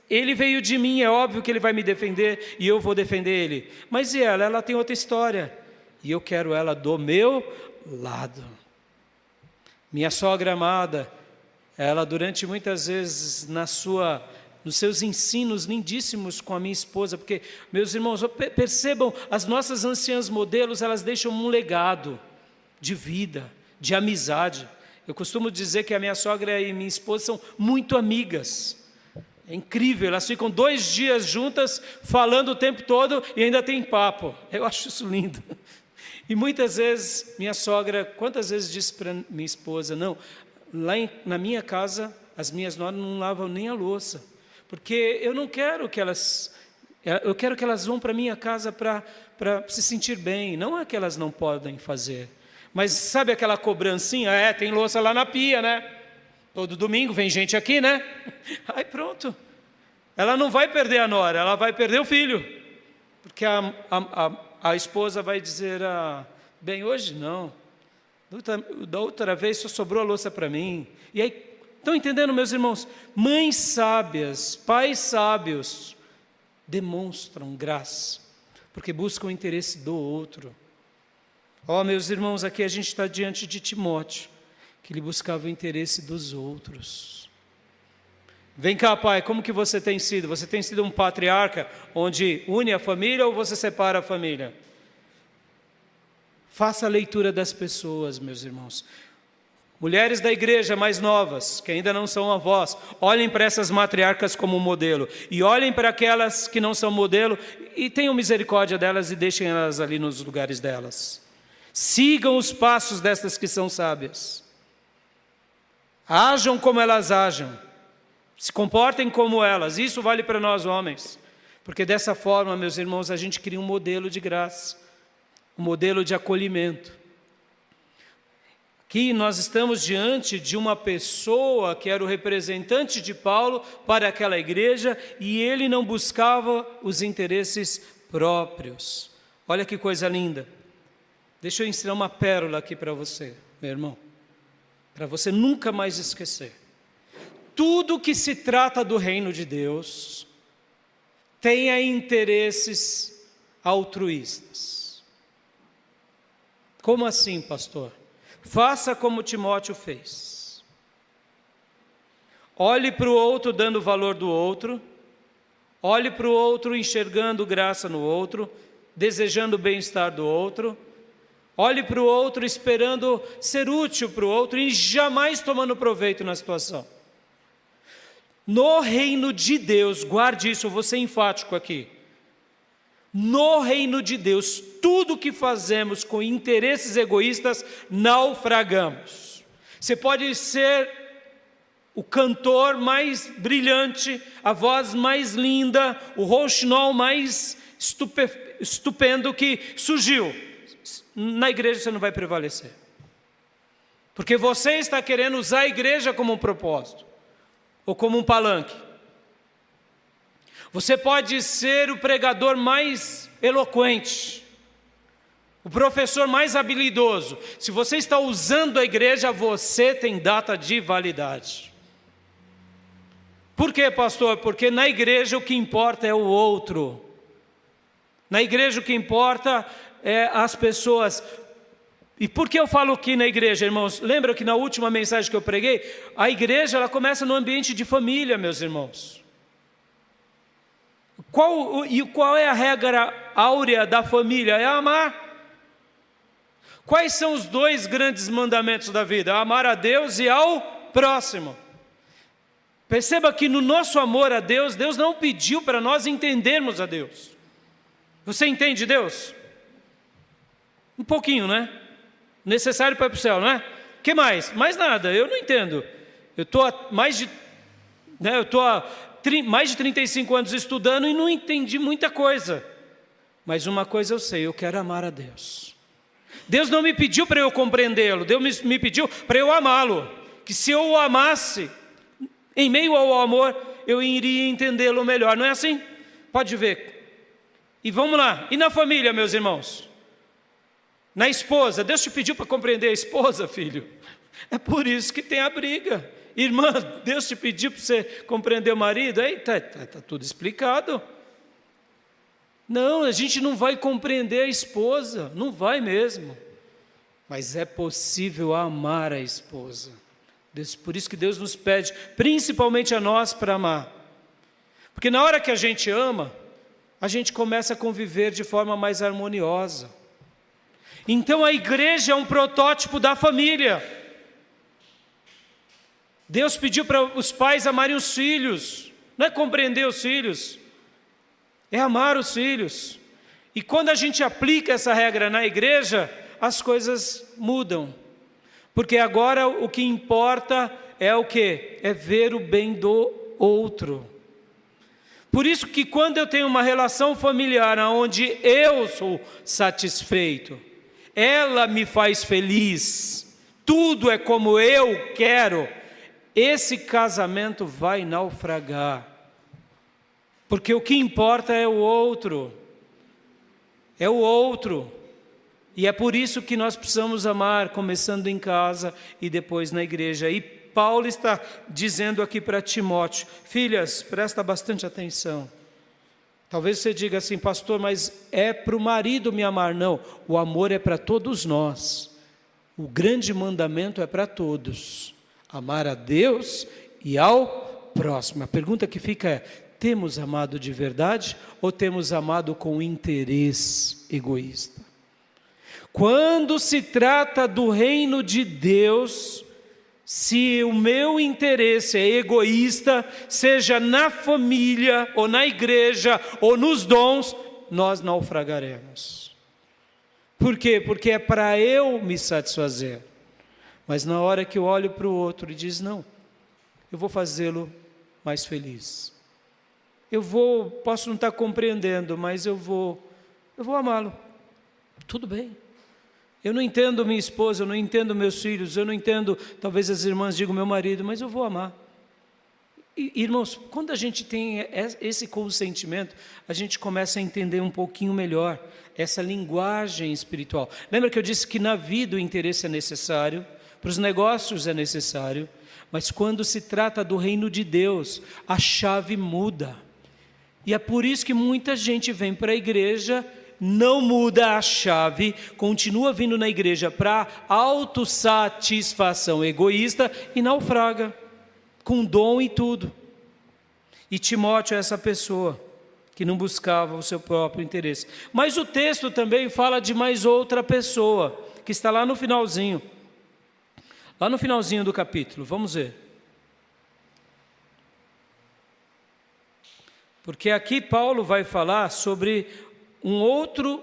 ele veio de mim, é óbvio que ele vai me defender e eu vou defender ele. Mas e ela? Ela tem outra história. E eu quero ela do meu lado. Minha sogra amada, ela durante muitas vezes nos seus ensinos lindíssimos com a minha esposa, porque, meus irmãos, percebam, as nossas anciãs modelos, elas deixam um legado de vida, de amizade. Eu costumo dizer que a minha sogra e minha esposa são muito amigas. É incrível, elas ficam 2 dias juntas, falando o tempo todo e ainda tem papo. Eu acho isso lindo. E muitas vezes, minha sogra, quantas vezes disse para minha esposa: não, lá na minha casa, as minhas noras não lavam nem a louça, porque eu não quero que elas, eu quero que elas vão para a minha casa para se sentir bem, não é que elas não podem fazer. Mas sabe aquela cobrancinha? Tem louça lá na pia, né? Todo domingo vem gente aqui, né? Aí pronto. Ela não vai perder a nora, ela vai perder o filho. Porque a esposa vai dizer: bem, hoje não. Da outra vez só sobrou a louça para mim. E aí, estão entendendo, meus irmãos? Mães sábias, pais sábios, demonstram graça, porque buscam o interesse do outro. Meus irmãos, aqui a gente está diante de Timóteo, que ele buscava o interesse dos outros. Vem cá, pai, como que você tem sido? Você tem sido um patriarca onde une a família ou você separa a família? Faça a leitura das pessoas, meus irmãos. Mulheres da igreja mais novas, que ainda não são avós, olhem para essas matriarcas como modelo. E olhem para aquelas que não são modelo e tenham misericórdia delas e deixem elas ali nos lugares delas. Sigam os passos destas que são sábias. Ajam como elas agem. Se comportem como elas. Isso vale para nós homens. Porque dessa forma, meus irmãos, a gente cria um modelo de graça. Um modelo de acolhimento. Aqui nós estamos diante de uma pessoa que era o representante de Paulo para aquela igreja e ele não buscava os interesses próprios. Olha que coisa linda. Deixa eu ensinar uma pérola aqui para você, meu irmão, para você nunca mais esquecer. Tudo que se trata do reino de Deus tem interesses altruístas. Como assim, pastor? Faça como Timóteo fez. Olhe para o outro dando valor do outro. Olhe para o outro enxergando graça no outro, desejando o bem-estar do outro. Olhe para o outro esperando ser útil para o outro e jamais tomando proveito na situação. No reino de Deus, guarde isso, eu vou ser enfático aqui. No reino de Deus, tudo que fazemos com interesses egoístas, naufragamos. Você pode ser o cantor mais brilhante, a voz mais linda, o rouxinol mais estupendo que surgiu. Na igreja você não vai prevalecer. Porque você está querendo usar a igreja como um propósito, ou como um palanque. Você pode ser o pregador mais eloquente, o professor mais habilidoso. Se você está usando a igreja, você tem data de validade. Por quê, pastor? Porque na igreja o que importa é o outro. Na igreja o que importa é as pessoas. E por que eu falo aqui na igreja, irmãos? Lembra que na última mensagem que eu preguei, a igreja ela começa no ambiente de família, meus irmãos. Qual é a regra áurea da família? É amar. Quais são os dois grandes mandamentos da vida? Amar a Deus e ao próximo. Perceba que no nosso amor a Deus, Deus não pediu para nós entendermos a Deus. Você entende Deus? Um pouquinho, né? Necessário para ir para o céu, não é? O que mais? Mais nada, eu não entendo. Eu estou há mais de 35 anos estudando e não entendi muita coisa. Mas uma coisa eu sei, eu quero amar a Deus. Deus não me pediu para eu compreendê-lo, Deus me pediu para eu amá-lo. Que se eu o amasse, em meio ao amor, eu iria entendê-lo melhor. Não é assim? Pode ver. E vamos lá. E na família, meus irmãos? Na esposa, Deus te pediu para compreender a esposa, filho? É por isso que tem a briga. Irmã, Deus te pediu para você compreender o marido? Está tudo explicado. Não, a gente não vai compreender a esposa, não vai mesmo. Mas é possível amar a esposa. Por isso que Deus nos pede, principalmente a nós, para amar. Porque na hora que a gente ama, a gente começa a conviver de forma mais harmoniosa. Então a igreja é um protótipo da família. Deus pediu para os pais amarem os filhos, não é compreender os filhos, é amar os filhos. E quando a gente aplica essa regra na igreja, as coisas mudam. Porque agora o que importa é o quê? É ver o bem do outro. Por isso que quando eu tenho uma relação familiar onde eu sou satisfeito, ela me faz feliz, tudo é como eu quero, esse casamento vai naufragar. Porque o que importa é o outro. É o outro. E é por isso que nós precisamos amar, começando em casa e depois na igreja. E Paulo está dizendo aqui para Timóteo: filhas, presta bastante atenção. Talvez você diga assim, pastor, mas é para o marido me amar. Não, o amor é para todos nós. O grande mandamento é para todos. Amar a Deus e ao próximo. A pergunta que fica é: temos amado de verdade ou temos amado com interesse egoísta? Quando se trata do reino de Deus, se o meu interesse é egoísta, seja na família, ou na igreja, ou nos dons, nós naufragaremos. Por quê? Porque é para eu me satisfazer. Mas na hora que eu olho para o outro e diz: não, eu vou fazê-lo mais feliz. Posso não estar compreendendo, mas eu vou amá-lo. Tudo bem. Eu não entendo minha esposa, eu não entendo meus filhos, eu não entendo, talvez as irmãs digam meu marido, mas eu vou amar. E, irmãos, quando a gente tem esse consentimento, a gente começa a entender um pouquinho melhor essa linguagem espiritual. Lembra que eu disse que na vida o interesse é necessário, para os negócios é necessário, mas quando se trata do reino de Deus, a chave muda. E é por isso que muita gente vem para a igreja, não muda a chave, continua vindo na igreja para autossatisfação egoísta e naufraga, com dom e tudo. E Timóteo é essa pessoa que não buscava o seu próprio interesse. Mas o texto também fala de mais outra pessoa, que está lá no finalzinho. Lá no finalzinho do capítulo, vamos ver. Porque aqui Paulo vai falar sobre um outro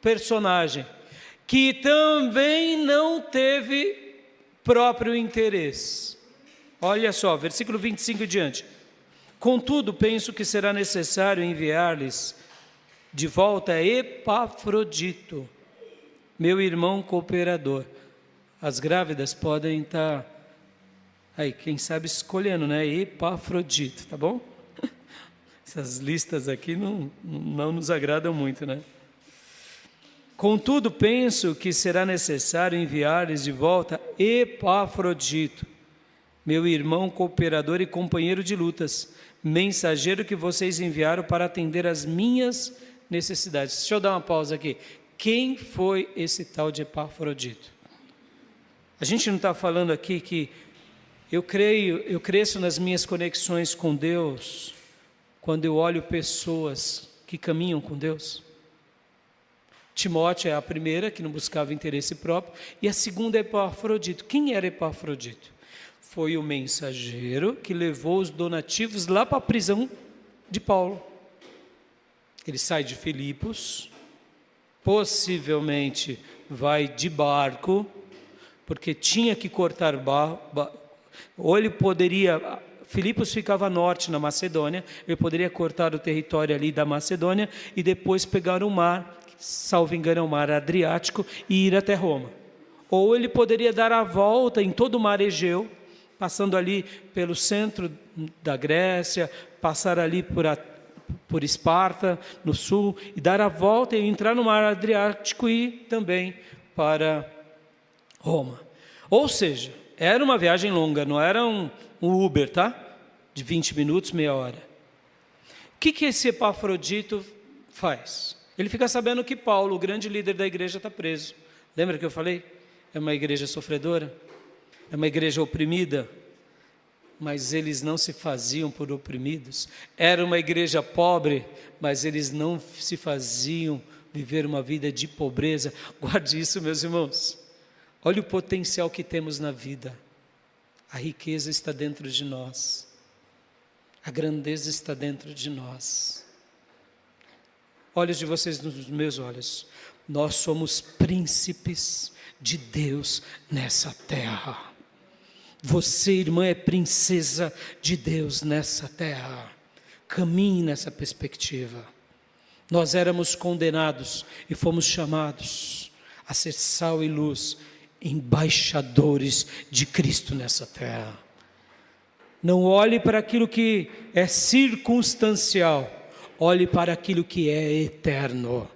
personagem que também não teve próprio interesse. Olha só, versículo 25 em diante. Contudo, penso que será necessário enviar-lhes de volta Epafrodito, meu irmão cooperador. As grávidas podem estar aí, quem sabe escolhendo, né? Epafrodito, tá bom? Essas listas aqui não nos agradam muito, né? Contudo, penso que será necessário enviar-lhes de volta Epafrodito, meu irmão cooperador e companheiro de lutas, mensageiro que vocês enviaram para atender às minhas necessidades. Deixa eu dar uma pausa aqui. Quem foi esse tal de Epafrodito? A gente não está falando aqui que eu cresço nas minhas conexões com Deus quando eu olho pessoas que caminham com Deus. Timóteo é a primeira, que não buscava interesse próprio, e a segunda é Epafrodito. Quem era Epafrodito? Foi o mensageiro que levou os donativos lá para a prisão de Paulo. Ele sai de Filipos, possivelmente vai de barco, porque tinha que cortar ou ele poderia... Filipos ficava a norte, na Macedônia, ele poderia cortar o território ali da Macedônia e depois pegar o mar, salvo engano é o mar Adriático, e ir até Roma. Ou ele poderia dar a volta em todo o mar Egeu, passando ali pelo centro da Grécia, passar ali por Esparta, no sul, e dar a volta e entrar no mar Adriático e ir também para Roma. Ou seja, era uma viagem longa, não era um Uber, tá? De 20 minutos, meia hora. O que esse Epafrodito faz? Ele fica sabendo que Paulo, o grande líder da igreja, está preso. Lembra que eu falei? É uma igreja sofredora, é uma igreja oprimida, mas eles não se faziam por oprimidos. Era uma igreja pobre, mas eles não se faziam viver uma vida de pobreza. Guarde isso, meus irmãos. Olha o potencial que temos na vida. A riqueza está dentro de nós. A grandeza está dentro de nós. Olhos de vocês nos meus olhos. Nós somos príncipes de Deus nessa terra. Você, irmã, é princesa de Deus nessa terra. Caminhe nessa perspectiva. Nós éramos condenados e fomos chamados a ser sal e luz, embaixadores de Cristo nessa terra. Não olhe para aquilo que é circunstancial, olhe para aquilo que é eterno.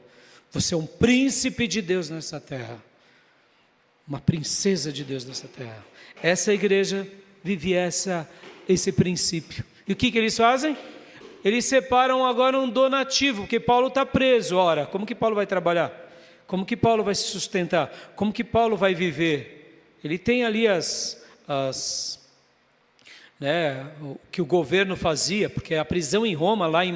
Você é um príncipe de Deus nessa terra, uma princesa de Deus nessa terra. Essa igreja vivia esse princípio. E o que eles fazem? Eles separam agora um donativo, porque Paulo está preso. Ora, como que Paulo vai trabalhar? Como que Paulo vai se sustentar? Como que Paulo vai viver? Ele tem ali né, o que o governo fazia, porque a prisão em Roma, lá em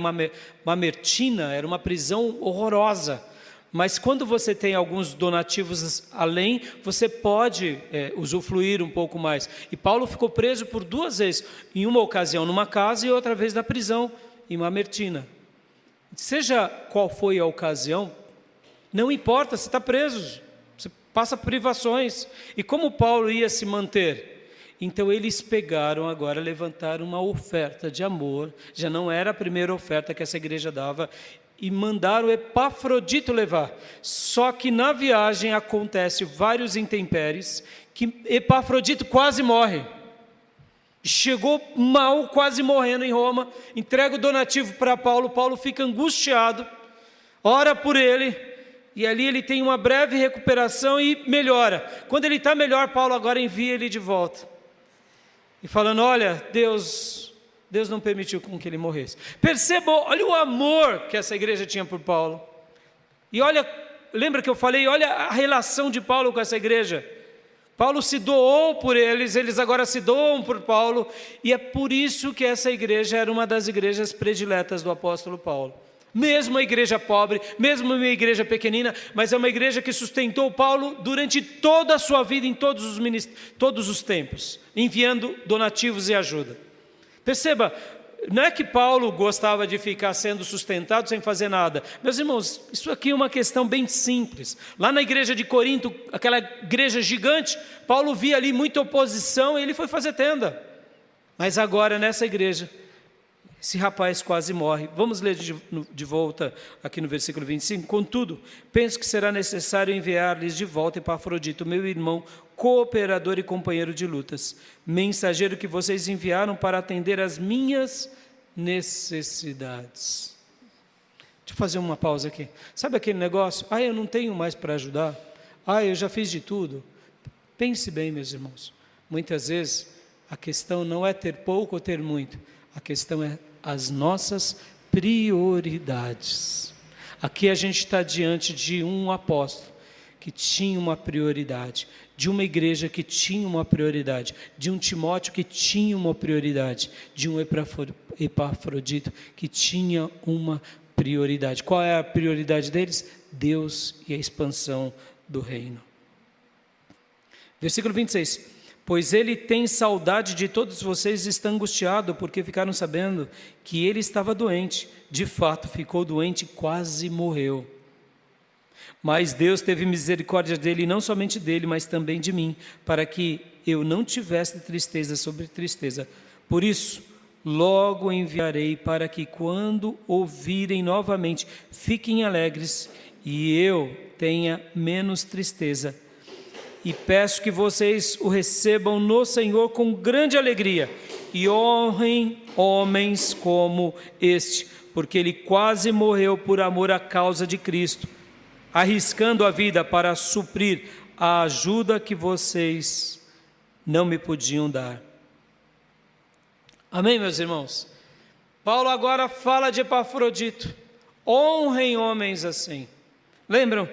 Mamertina, era uma prisão horrorosa. Mas quando você tem alguns donativos além, você pode usufruir um pouco mais. E Paulo ficou preso por 2 vezes, em uma ocasião numa casa e outra vez na prisão, em Mamertina. Seja qual foi a ocasião, não importa, você está preso, você passa privações. E como Paulo ia se manter? Então eles pegaram agora, levantaram uma oferta de amor, já não era a primeira oferta que essa igreja dava, e mandaram Epafrodito levar. Só que na viagem acontece vários intempéries, que Epafrodito quase morre. Chegou mal, quase morrendo em Roma, entrega o donativo para Paulo, Paulo fica angustiado, ora por ele, e ali ele tem uma breve recuperação e melhora. Quando ele está melhor, Paulo agora envia ele de volta. E falando, olha, Deus não permitiu com que ele morresse. Percebam, olha o amor que essa igreja tinha por Paulo. E olha, lembra que eu falei, olha a relação de Paulo com essa igreja. Paulo se doou por eles, eles agora se doam por Paulo, e é por isso que essa igreja era uma das igrejas prediletas do apóstolo Paulo. Mesmo a igreja pobre, mesmo uma igreja pequenina, mas é uma igreja que sustentou Paulo durante toda a sua vida, em todos os tempos, enviando donativos e ajuda. Perceba, não é que Paulo gostava de ficar sendo sustentado sem fazer nada. Meus irmãos, isso aqui é uma questão bem simples. Lá na igreja de Corinto, aquela igreja gigante, Paulo via ali muita oposição e ele foi fazer tenda. Mas agora nessa igreja, esse rapaz quase morre. Vamos ler de volta aqui no versículo 25. Contudo, penso que será necessário enviar-lhes de volta Epafrodito, meu irmão, cooperador e companheiro de lutas, mensageiro que vocês enviaram para atender às minhas necessidades. Deixa eu fazer uma pausa aqui. Sabe aquele negócio? Eu não tenho mais para ajudar. Eu já fiz de tudo. Pense bem, meus irmãos. Muitas vezes a questão não é ter pouco ou ter muito. A questão é as nossas prioridades. Aqui a gente está diante de um apóstolo que tinha uma prioridade, de uma igreja que tinha uma prioridade, de um Timóteo que tinha uma prioridade, de um Epafrodito que tinha uma prioridade. Qual é a prioridade deles? Deus e a expansão do reino. Versículo 26. Pois ele tem saudade de todos vocês e está angustiado, porque ficaram sabendo que ele estava doente. De fato, ficou doente e quase morreu. Mas Deus teve misericórdia dele, e não somente dele, mas também de mim, para que eu não tivesse tristeza sobre tristeza. Por isso, logo enviarei para que, quando ouvirem novamente, fiquem alegres e eu tenha menos tristeza. E peço que vocês o recebam no Senhor com grande alegria e honrem homens como este, porque ele quase morreu por amor à causa de Cristo, arriscando a vida para suprir a ajuda que vocês não me podiam dar. Amém, meus irmãos? Paulo agora fala de Epafrodito. Honrem homens assim. Lembram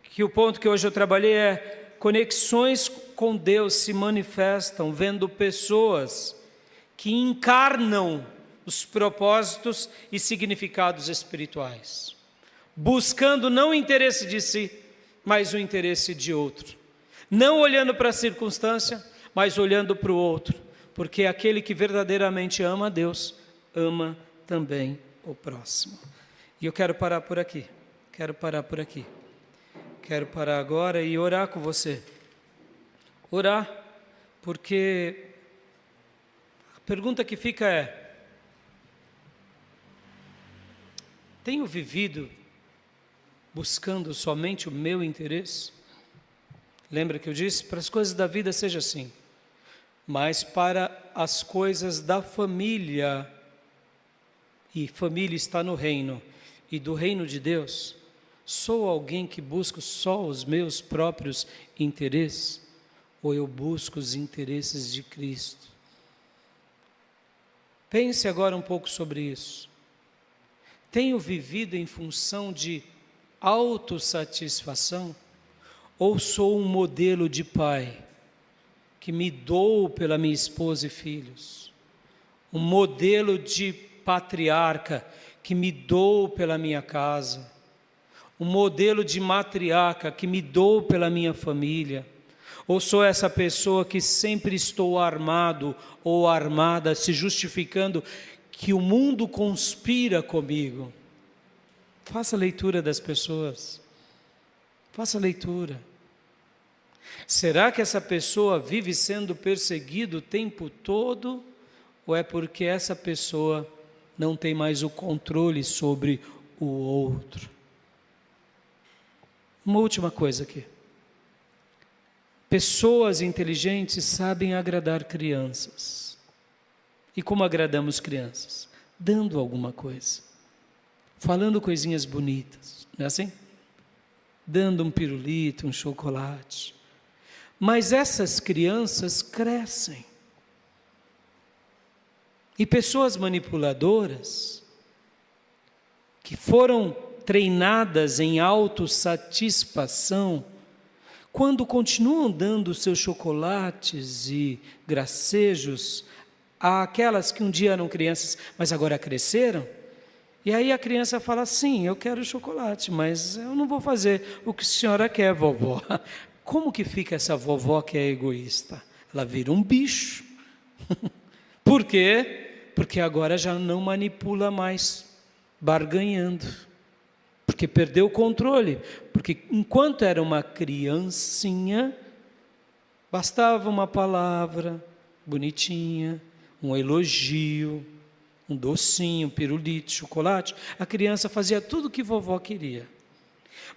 que o ponto que hoje eu trabalhei é: conexões com Deus se manifestam vendo pessoas que encarnam os propósitos e significados espirituais, buscando não o interesse de si, mas o interesse de outro, não olhando para a circunstância, mas olhando para o outro, porque aquele que verdadeiramente ama a Deus, ama também o próximo. E eu quero parar por aqui, Quero parar agora e orar com você. Orar, porque a pergunta que fica é: tenho vivido buscando somente o meu interesse? Lembra que eu disse? Para as coisas da vida seja assim, mas para as coisas da família, e família está no reino, e do reino de Deus, sou alguém que busca só os meus próprios interesses? Ou eu busco os interesses de Cristo? Pense agora um pouco sobre isso. Tenho vivido em função de autossatisfação? Ou sou um modelo de pai que me dou pela minha esposa e filhos, um modelo de patriarca que me dou pela minha casa, um modelo de matriarca que me dou pela minha família, ou sou essa pessoa que sempre estou armado ou armada, se justificando que o mundo conspira comigo? Faça a leitura das pessoas, faça a leitura. Será que essa pessoa vive sendo perseguida o tempo todo? Ou é porque essa pessoa não tem mais o controle sobre o outro? Uma última coisa aqui. Pessoas inteligentes sabem agradar crianças. E como agradamos crianças? Dando alguma coisa. Falando coisinhas bonitas. Não é assim? Dando um pirulito, um chocolate. Mas essas crianças crescem. E pessoas manipuladoras, que foram treinadas em autossatisfação, quando continuam dando seus chocolates e gracejos àquelas que um dia eram crianças, mas agora cresceram, e aí a criança fala, sim, eu quero chocolate, mas eu não vou fazer o que a senhora quer, vovó. Como que fica essa vovó que é egoísta? Ela vira um bicho. Por quê? Porque agora já não manipula mais, barganhando. Porque perdeu o controle. Porque enquanto era uma criancinha, bastava uma palavra bonitinha, um elogio, um docinho, um pirulito, chocolate. A criança fazia tudo o que vovó queria.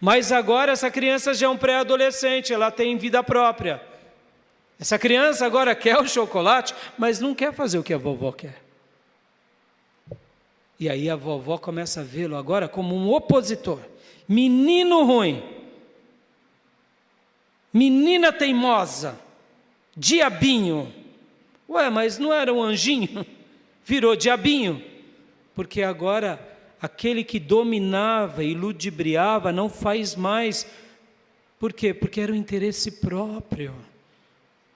Mas agora essa criança já é um pré-adolescente, ela tem vida própria. Essa criança agora quer o chocolate, mas não quer fazer o que a vovó quer. E aí a vovó começa a vê-lo agora como um opositor. Menino ruim. Menina teimosa. Diabinho. Ué, mas não era um anjinho? Virou diabinho. Porque agora aquele que dominava e ludibriava não faz mais. Por quê? Porque era o interesse próprio.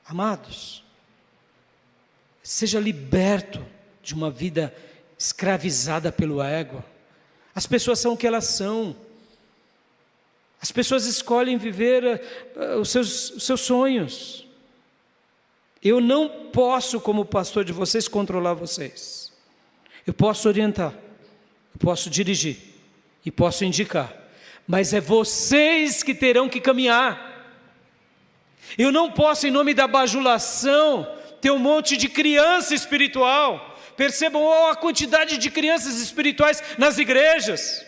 Amados, seja liberto de uma vida escravizada pelo ego. As pessoas são o que elas são. As pessoas escolhem viver os seus sonhos. Eu não posso, como pastor de vocês, controlar vocês. Eu posso orientar, eu posso dirigir e posso indicar, mas é vocês que terão que caminhar. Eu não posso, em nome da bajulação, ter um monte de criança espiritual. Percebam a quantidade de crianças espirituais nas igrejas,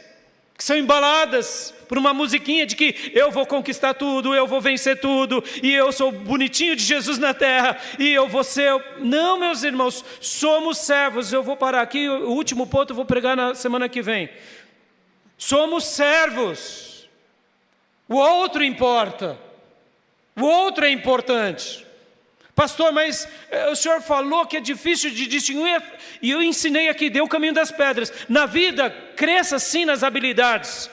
que são embaladas por uma musiquinha de que eu vou conquistar tudo, eu vou vencer tudo, e eu sou bonitinho de Jesus na terra, e eu vou ser... Não, meus irmãos, somos servos. Eu vou parar aqui, o último ponto eu vou pregar na semana que vem. Somos servos. O outro importa. O outro é importante. Pastor, mas o senhor falou que é difícil de distinguir, e eu ensinei aqui, deu o caminho das pedras. Na vida, cresça sim nas habilidades.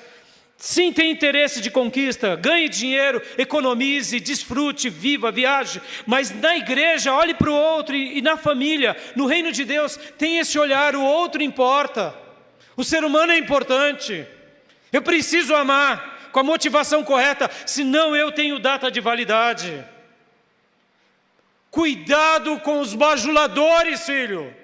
Sim, tem interesse de conquista, ganhe dinheiro, economize, desfrute, viva, viaje. Mas na igreja, olhe para o outro, e na família, no reino de Deus, tem esse olhar, o outro importa. O ser humano é importante. Eu preciso amar com a motivação correta, senão eu tenho data de validade. Cuidado com os bajuladores, filho.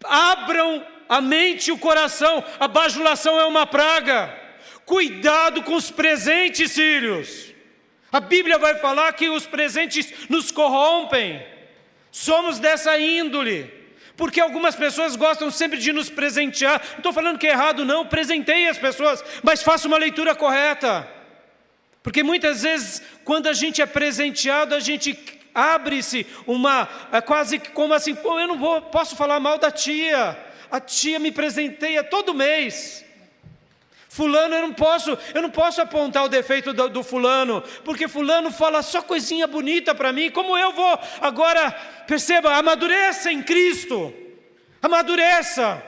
Abram a mente e o coração. A bajulação é uma praga. Cuidado com os presentes, filhos. A Bíblia vai falar que os presentes nos corrompem. Somos dessa índole. Porque algumas pessoas gostam sempre de nos presentear. Não estou falando que é errado, não. Presenteie as pessoas, mas faça uma leitura correta. Porque muitas vezes, quando a gente é presenteado, a gente abre-se quase como assim, pô, eu não posso falar mal da tia. A tia me presenteia todo mês. Fulano, eu não posso apontar o defeito do fulano, porque fulano fala só coisinha bonita para mim. Como eu vou agora, perceba, amadureça em Cristo. Amadureça.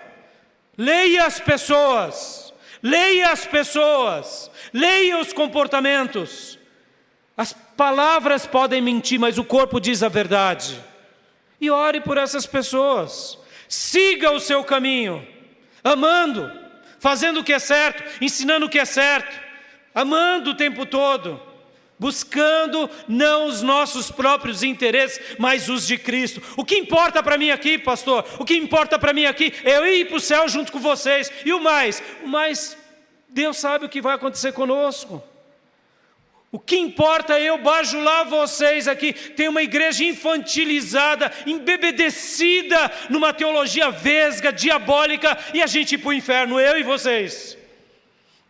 Leia as pessoas. Leia as pessoas. Leia os comportamentos. As palavras podem mentir, mas o corpo diz a verdade. E ore por essas pessoas. Siga o seu caminho, amando, fazendo o que é certo, ensinando o que é certo, amando o tempo todo, buscando não os nossos próprios interesses, mas os de Cristo. O que importa para mim aqui, pastor? O que importa para mim aqui é eu ir para o céu junto com vocês. E o mais, Deus sabe o que vai acontecer conosco. O que importa é eu bajular vocês aqui. Tem uma igreja infantilizada, embebedecida numa teologia vesga, diabólica, e a gente ir para o inferno, eu e vocês.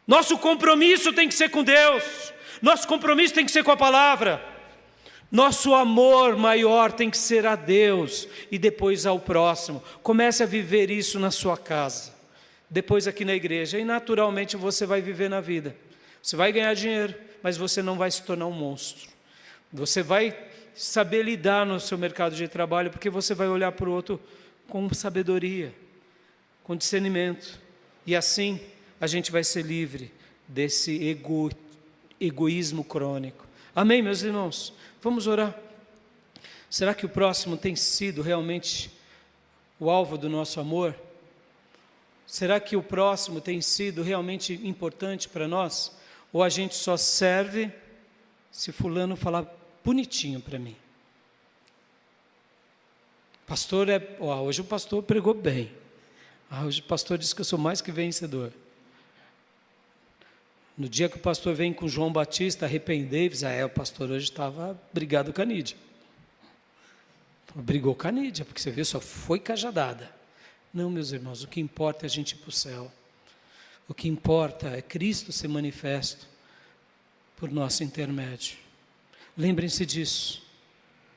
Nosso compromisso tem que ser com Deus. Nosso compromisso tem que ser com a palavra. Nosso amor maior tem que ser a Deus e depois ao próximo. Comece a viver isso na sua casa, depois aqui na igreja, e naturalmente você vai viver na vida. Você vai ganhar dinheiro, mas você não vai se tornar um monstro. Você vai saber lidar no seu mercado de trabalho, porque você vai olhar para o outro com sabedoria, com discernimento. E assim a gente vai ser livre desse egoísmo crônico. Amém, meus irmãos? Vamos orar. Será que o próximo tem sido realmente o alvo do nosso amor? Será que o próximo tem sido realmente importante para nós? Ou a gente só serve se fulano falar bonitinho para mim? Pastor, hoje o pastor pregou bem. Hoje o pastor disse que eu sou mais que vencedor. No dia que o pastor vem com João Batista, arrependei-vos, o pastor hoje estava brigado com a Nídia. Brigou com a Nídia, porque você viu, só foi cajadada. Não, meus irmãos, o que importa é a gente ir para o céu. O que importa é Cristo ser manifesto por nosso intermédio. Lembrem-se disso.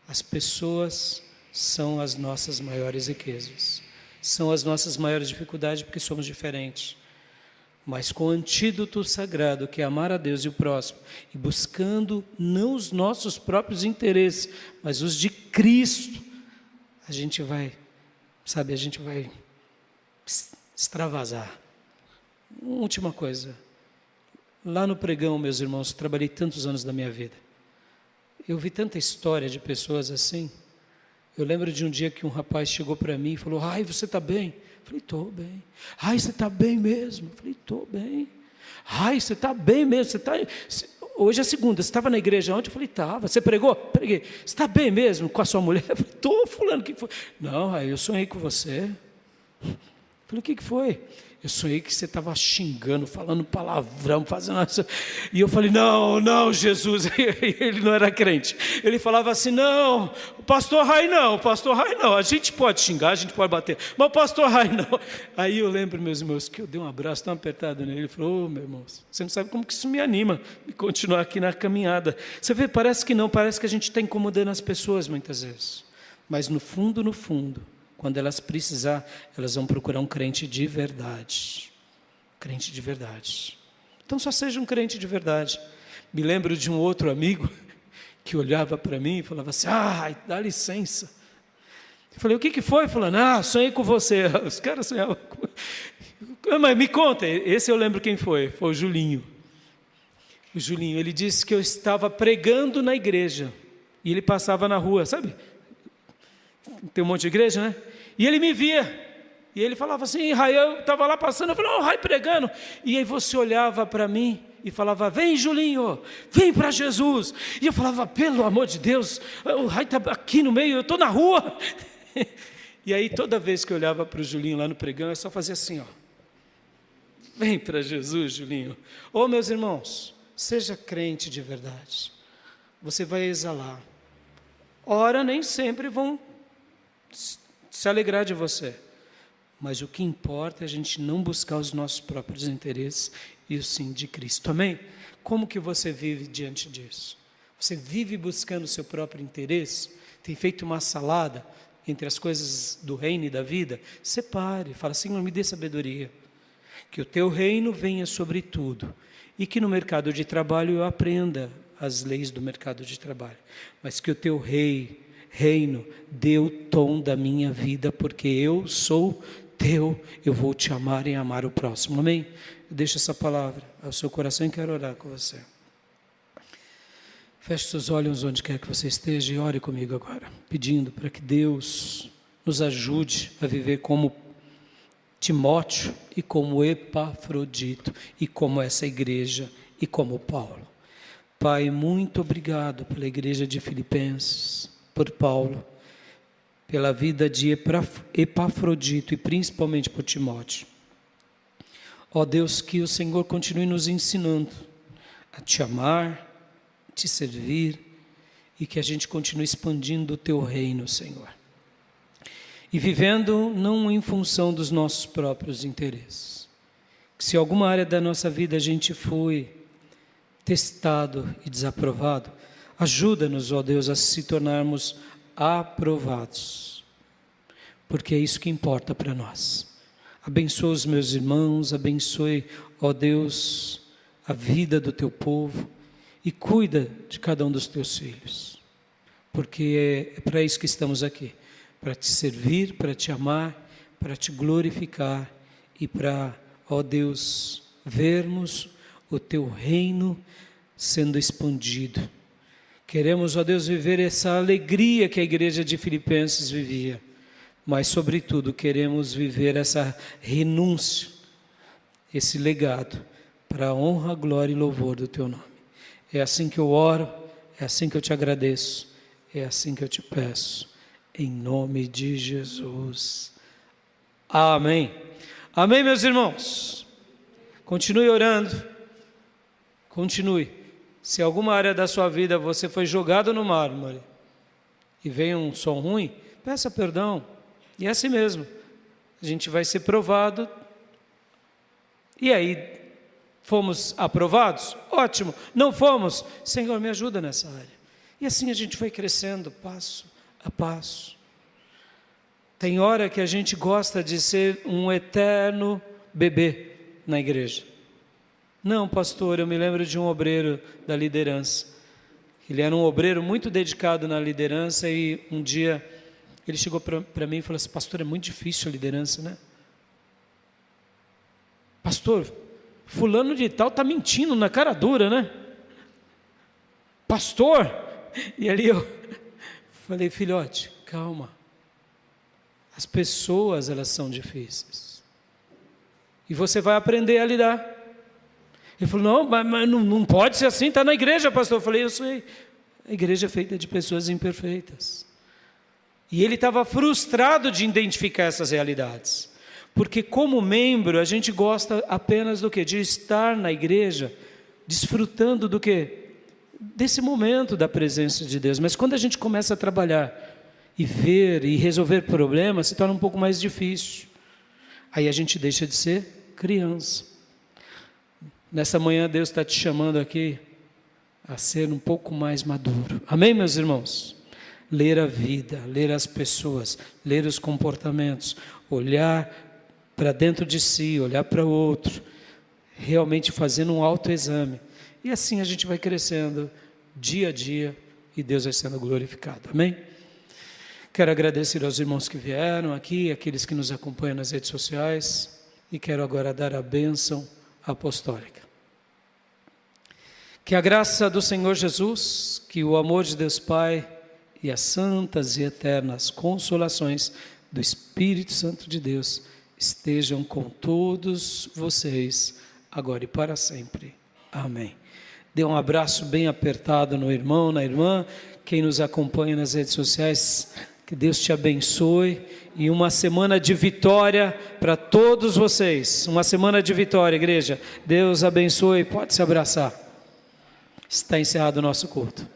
As pessoas são as nossas maiores riquezas. São as nossas maiores dificuldades, porque somos diferentes. Mas com o antídoto sagrado, que é amar a Deus e o próximo, e buscando não os nossos próprios interesses, mas os de Cristo, a gente vai extravasar. Última coisa, lá no pregão, meus irmãos, trabalhei tantos anos da minha vida, eu vi tanta história de pessoas assim. Eu lembro de um dia que um rapaz chegou para mim e falou: ai, você está bem? Eu falei: estou bem. Ai, você está bem mesmo? Eu falei: estou bem. Ai, você está bem mesmo? Hoje é segunda, você estava na igreja ontem? Eu falei: estava. Você pregou? Preguei. Você está bem mesmo com a sua mulher? Eu falei: estou, fulano, o que foi? Não, aí eu sonhei com você. Eu falei: o que foi? Eu sonhei que você estava xingando, falando palavrão, fazendo isso. E eu falei: não, Jesus. Ele não era crente. Ele falava assim: não, o pastor Rai não, a gente pode xingar, a gente pode bater, mas o pastor Rai não. Aí eu lembro, meus irmãos, que eu dei um abraço tão apertado nele. Ele falou: meu irmão, você não sabe como que isso me anima, de continuar aqui na caminhada. Você vê, parece que não, parece que a gente está incomodando as pessoas muitas vezes. Mas no fundo, quando elas precisar, elas vão procurar um crente de verdade. Crente de verdade. Então só seja um crente de verdade. Me lembro de um outro amigo que olhava para mim e falava assim: dá licença. Eu falei: o que foi? Falando: sonhei com você. Os caras sonhavam com... Mas me conta, esse eu lembro quem foi. Foi o Julinho. O Julinho, ele disse que eu estava pregando na igreja. E ele passava na rua, sabe? Tem um monte de igreja, né? E ele me via. E ele falava assim: Rai, eu estava lá passando. Eu falei: Rai, pregando. E aí você olhava para mim e falava: vem, Julinho, vem para Jesus. E eu falava: pelo amor de Deus, o Rai está aqui no meio, eu estou na rua. E aí toda vez que eu olhava para o Julinho lá no pregão, eu só fazia assim, vem para Jesus, Julinho. Meus irmãos, seja crente de verdade. Você vai exalar. Ora, nem sempre vão se alegrar de você, mas o que importa é a gente não buscar os nossos próprios interesses, e o sim de Cristo. Amém? Como que você vive diante disso? Você vive buscando o seu próprio interesse? Tem feito uma salada entre as coisas do reino e da vida? Separe, fala: Senhor, me dê sabedoria, que o teu reino venha sobre tudo, e que no mercado de trabalho eu aprenda as leis do mercado de trabalho, mas que o teu reino dê o tom da minha vida, porque eu sou teu, eu vou te amar e amar o próximo. Amém? Eu deixo essa palavra ao seu coração e quero orar com você. Feche seus olhos onde quer que você esteja e ore comigo agora, pedindo para que Deus nos ajude a viver como Timóteo e como Epafrodito e como essa igreja e como Paulo. Pai, muito obrigado pela igreja de Filipenses, por Paulo, pela vida de Epafrodito e principalmente por Timóteo. Ó Deus, que o Senhor continue nos ensinando a te amar, te servir e que a gente continue expandindo o teu reino, Senhor. E vivendo não em função dos nossos próprios interesses. Que se alguma área da nossa vida a gente foi testado e desaprovado, ajuda-nos, ó Deus, a se tornarmos aprovados. Porque é isso que importa para nós. Abençoa os meus irmãos, abençoe, ó Deus, a vida do teu povo e cuida de cada um dos teus filhos, porque é para isso que estamos aqui, para te servir, para te amar, para te glorificar e para, ó Deus, vermos o teu reino sendo expandido. Queremos, ó Deus, viver essa alegria que a igreja de Filipenses vivia, mas sobretudo queremos viver essa renúncia, esse legado, para a honra, glória e louvor do teu nome. É assim que eu oro, é assim que eu te agradeço, é assim que eu te peço, em nome de Jesus. Amém. Amém, meus irmãos. Continue orando, continue. Se alguma área da sua vida você foi jogado no mármore e vem um som ruim, peça perdão. E é assim mesmo, a gente vai ser provado. E aí, fomos aprovados? Ótimo. Não fomos? Senhor, me ajuda nessa área. E assim a gente vai crescendo, passo a passo. Tem hora que a gente gosta de ser um eterno bebê na igreja. Não, pastor, eu me lembro de um obreiro da liderança. Ele era um obreiro muito dedicado na liderança e um dia ele chegou para mim e falou assim: pastor, é muito difícil a liderança, né? Pastor, fulano de tal está mentindo na cara dura, né? Pastor! E ali eu falei: filhote, calma. As pessoas, elas são difíceis. E você vai aprender a lidar. Ele falou: não, mas não pode ser assim, está na igreja, pastor. Eu falei: eu sei. A igreja é feita de pessoas imperfeitas. E ele estava frustrado de identificar essas realidades. Porque como membro, a gente gosta apenas do quê? De estar na igreja, desfrutando do quê? Desse momento da presença de Deus. Mas quando a gente começa a trabalhar e ver e resolver problemas, se torna um pouco mais difícil. Aí a gente deixa de ser criança. Nessa manhã Deus está te chamando aqui a ser um pouco mais maduro. Amém, meus irmãos? Ler a vida, ler as pessoas, ler os comportamentos, olhar para dentro de si, olhar para o outro, realmente fazendo um autoexame. E assim a gente vai crescendo dia a dia e Deus vai sendo glorificado. Amém? Quero agradecer aos irmãos que vieram aqui, aqueles que nos acompanham nas redes sociais, e quero agora dar a bênção apostólica. Que a graça do Senhor Jesus, que o amor de Deus Pai e as santas e eternas consolações do Espírito Santo de Deus estejam com todos vocês, agora e para sempre. Amém. Dê um abraço bem apertado no irmão, na irmã, quem nos acompanha nas redes sociais, que Deus te abençoe e uma semana de vitória para todos vocês. Uma semana de vitória, igreja. Deus abençoe, pode se abraçar. Está encerrado o nosso culto.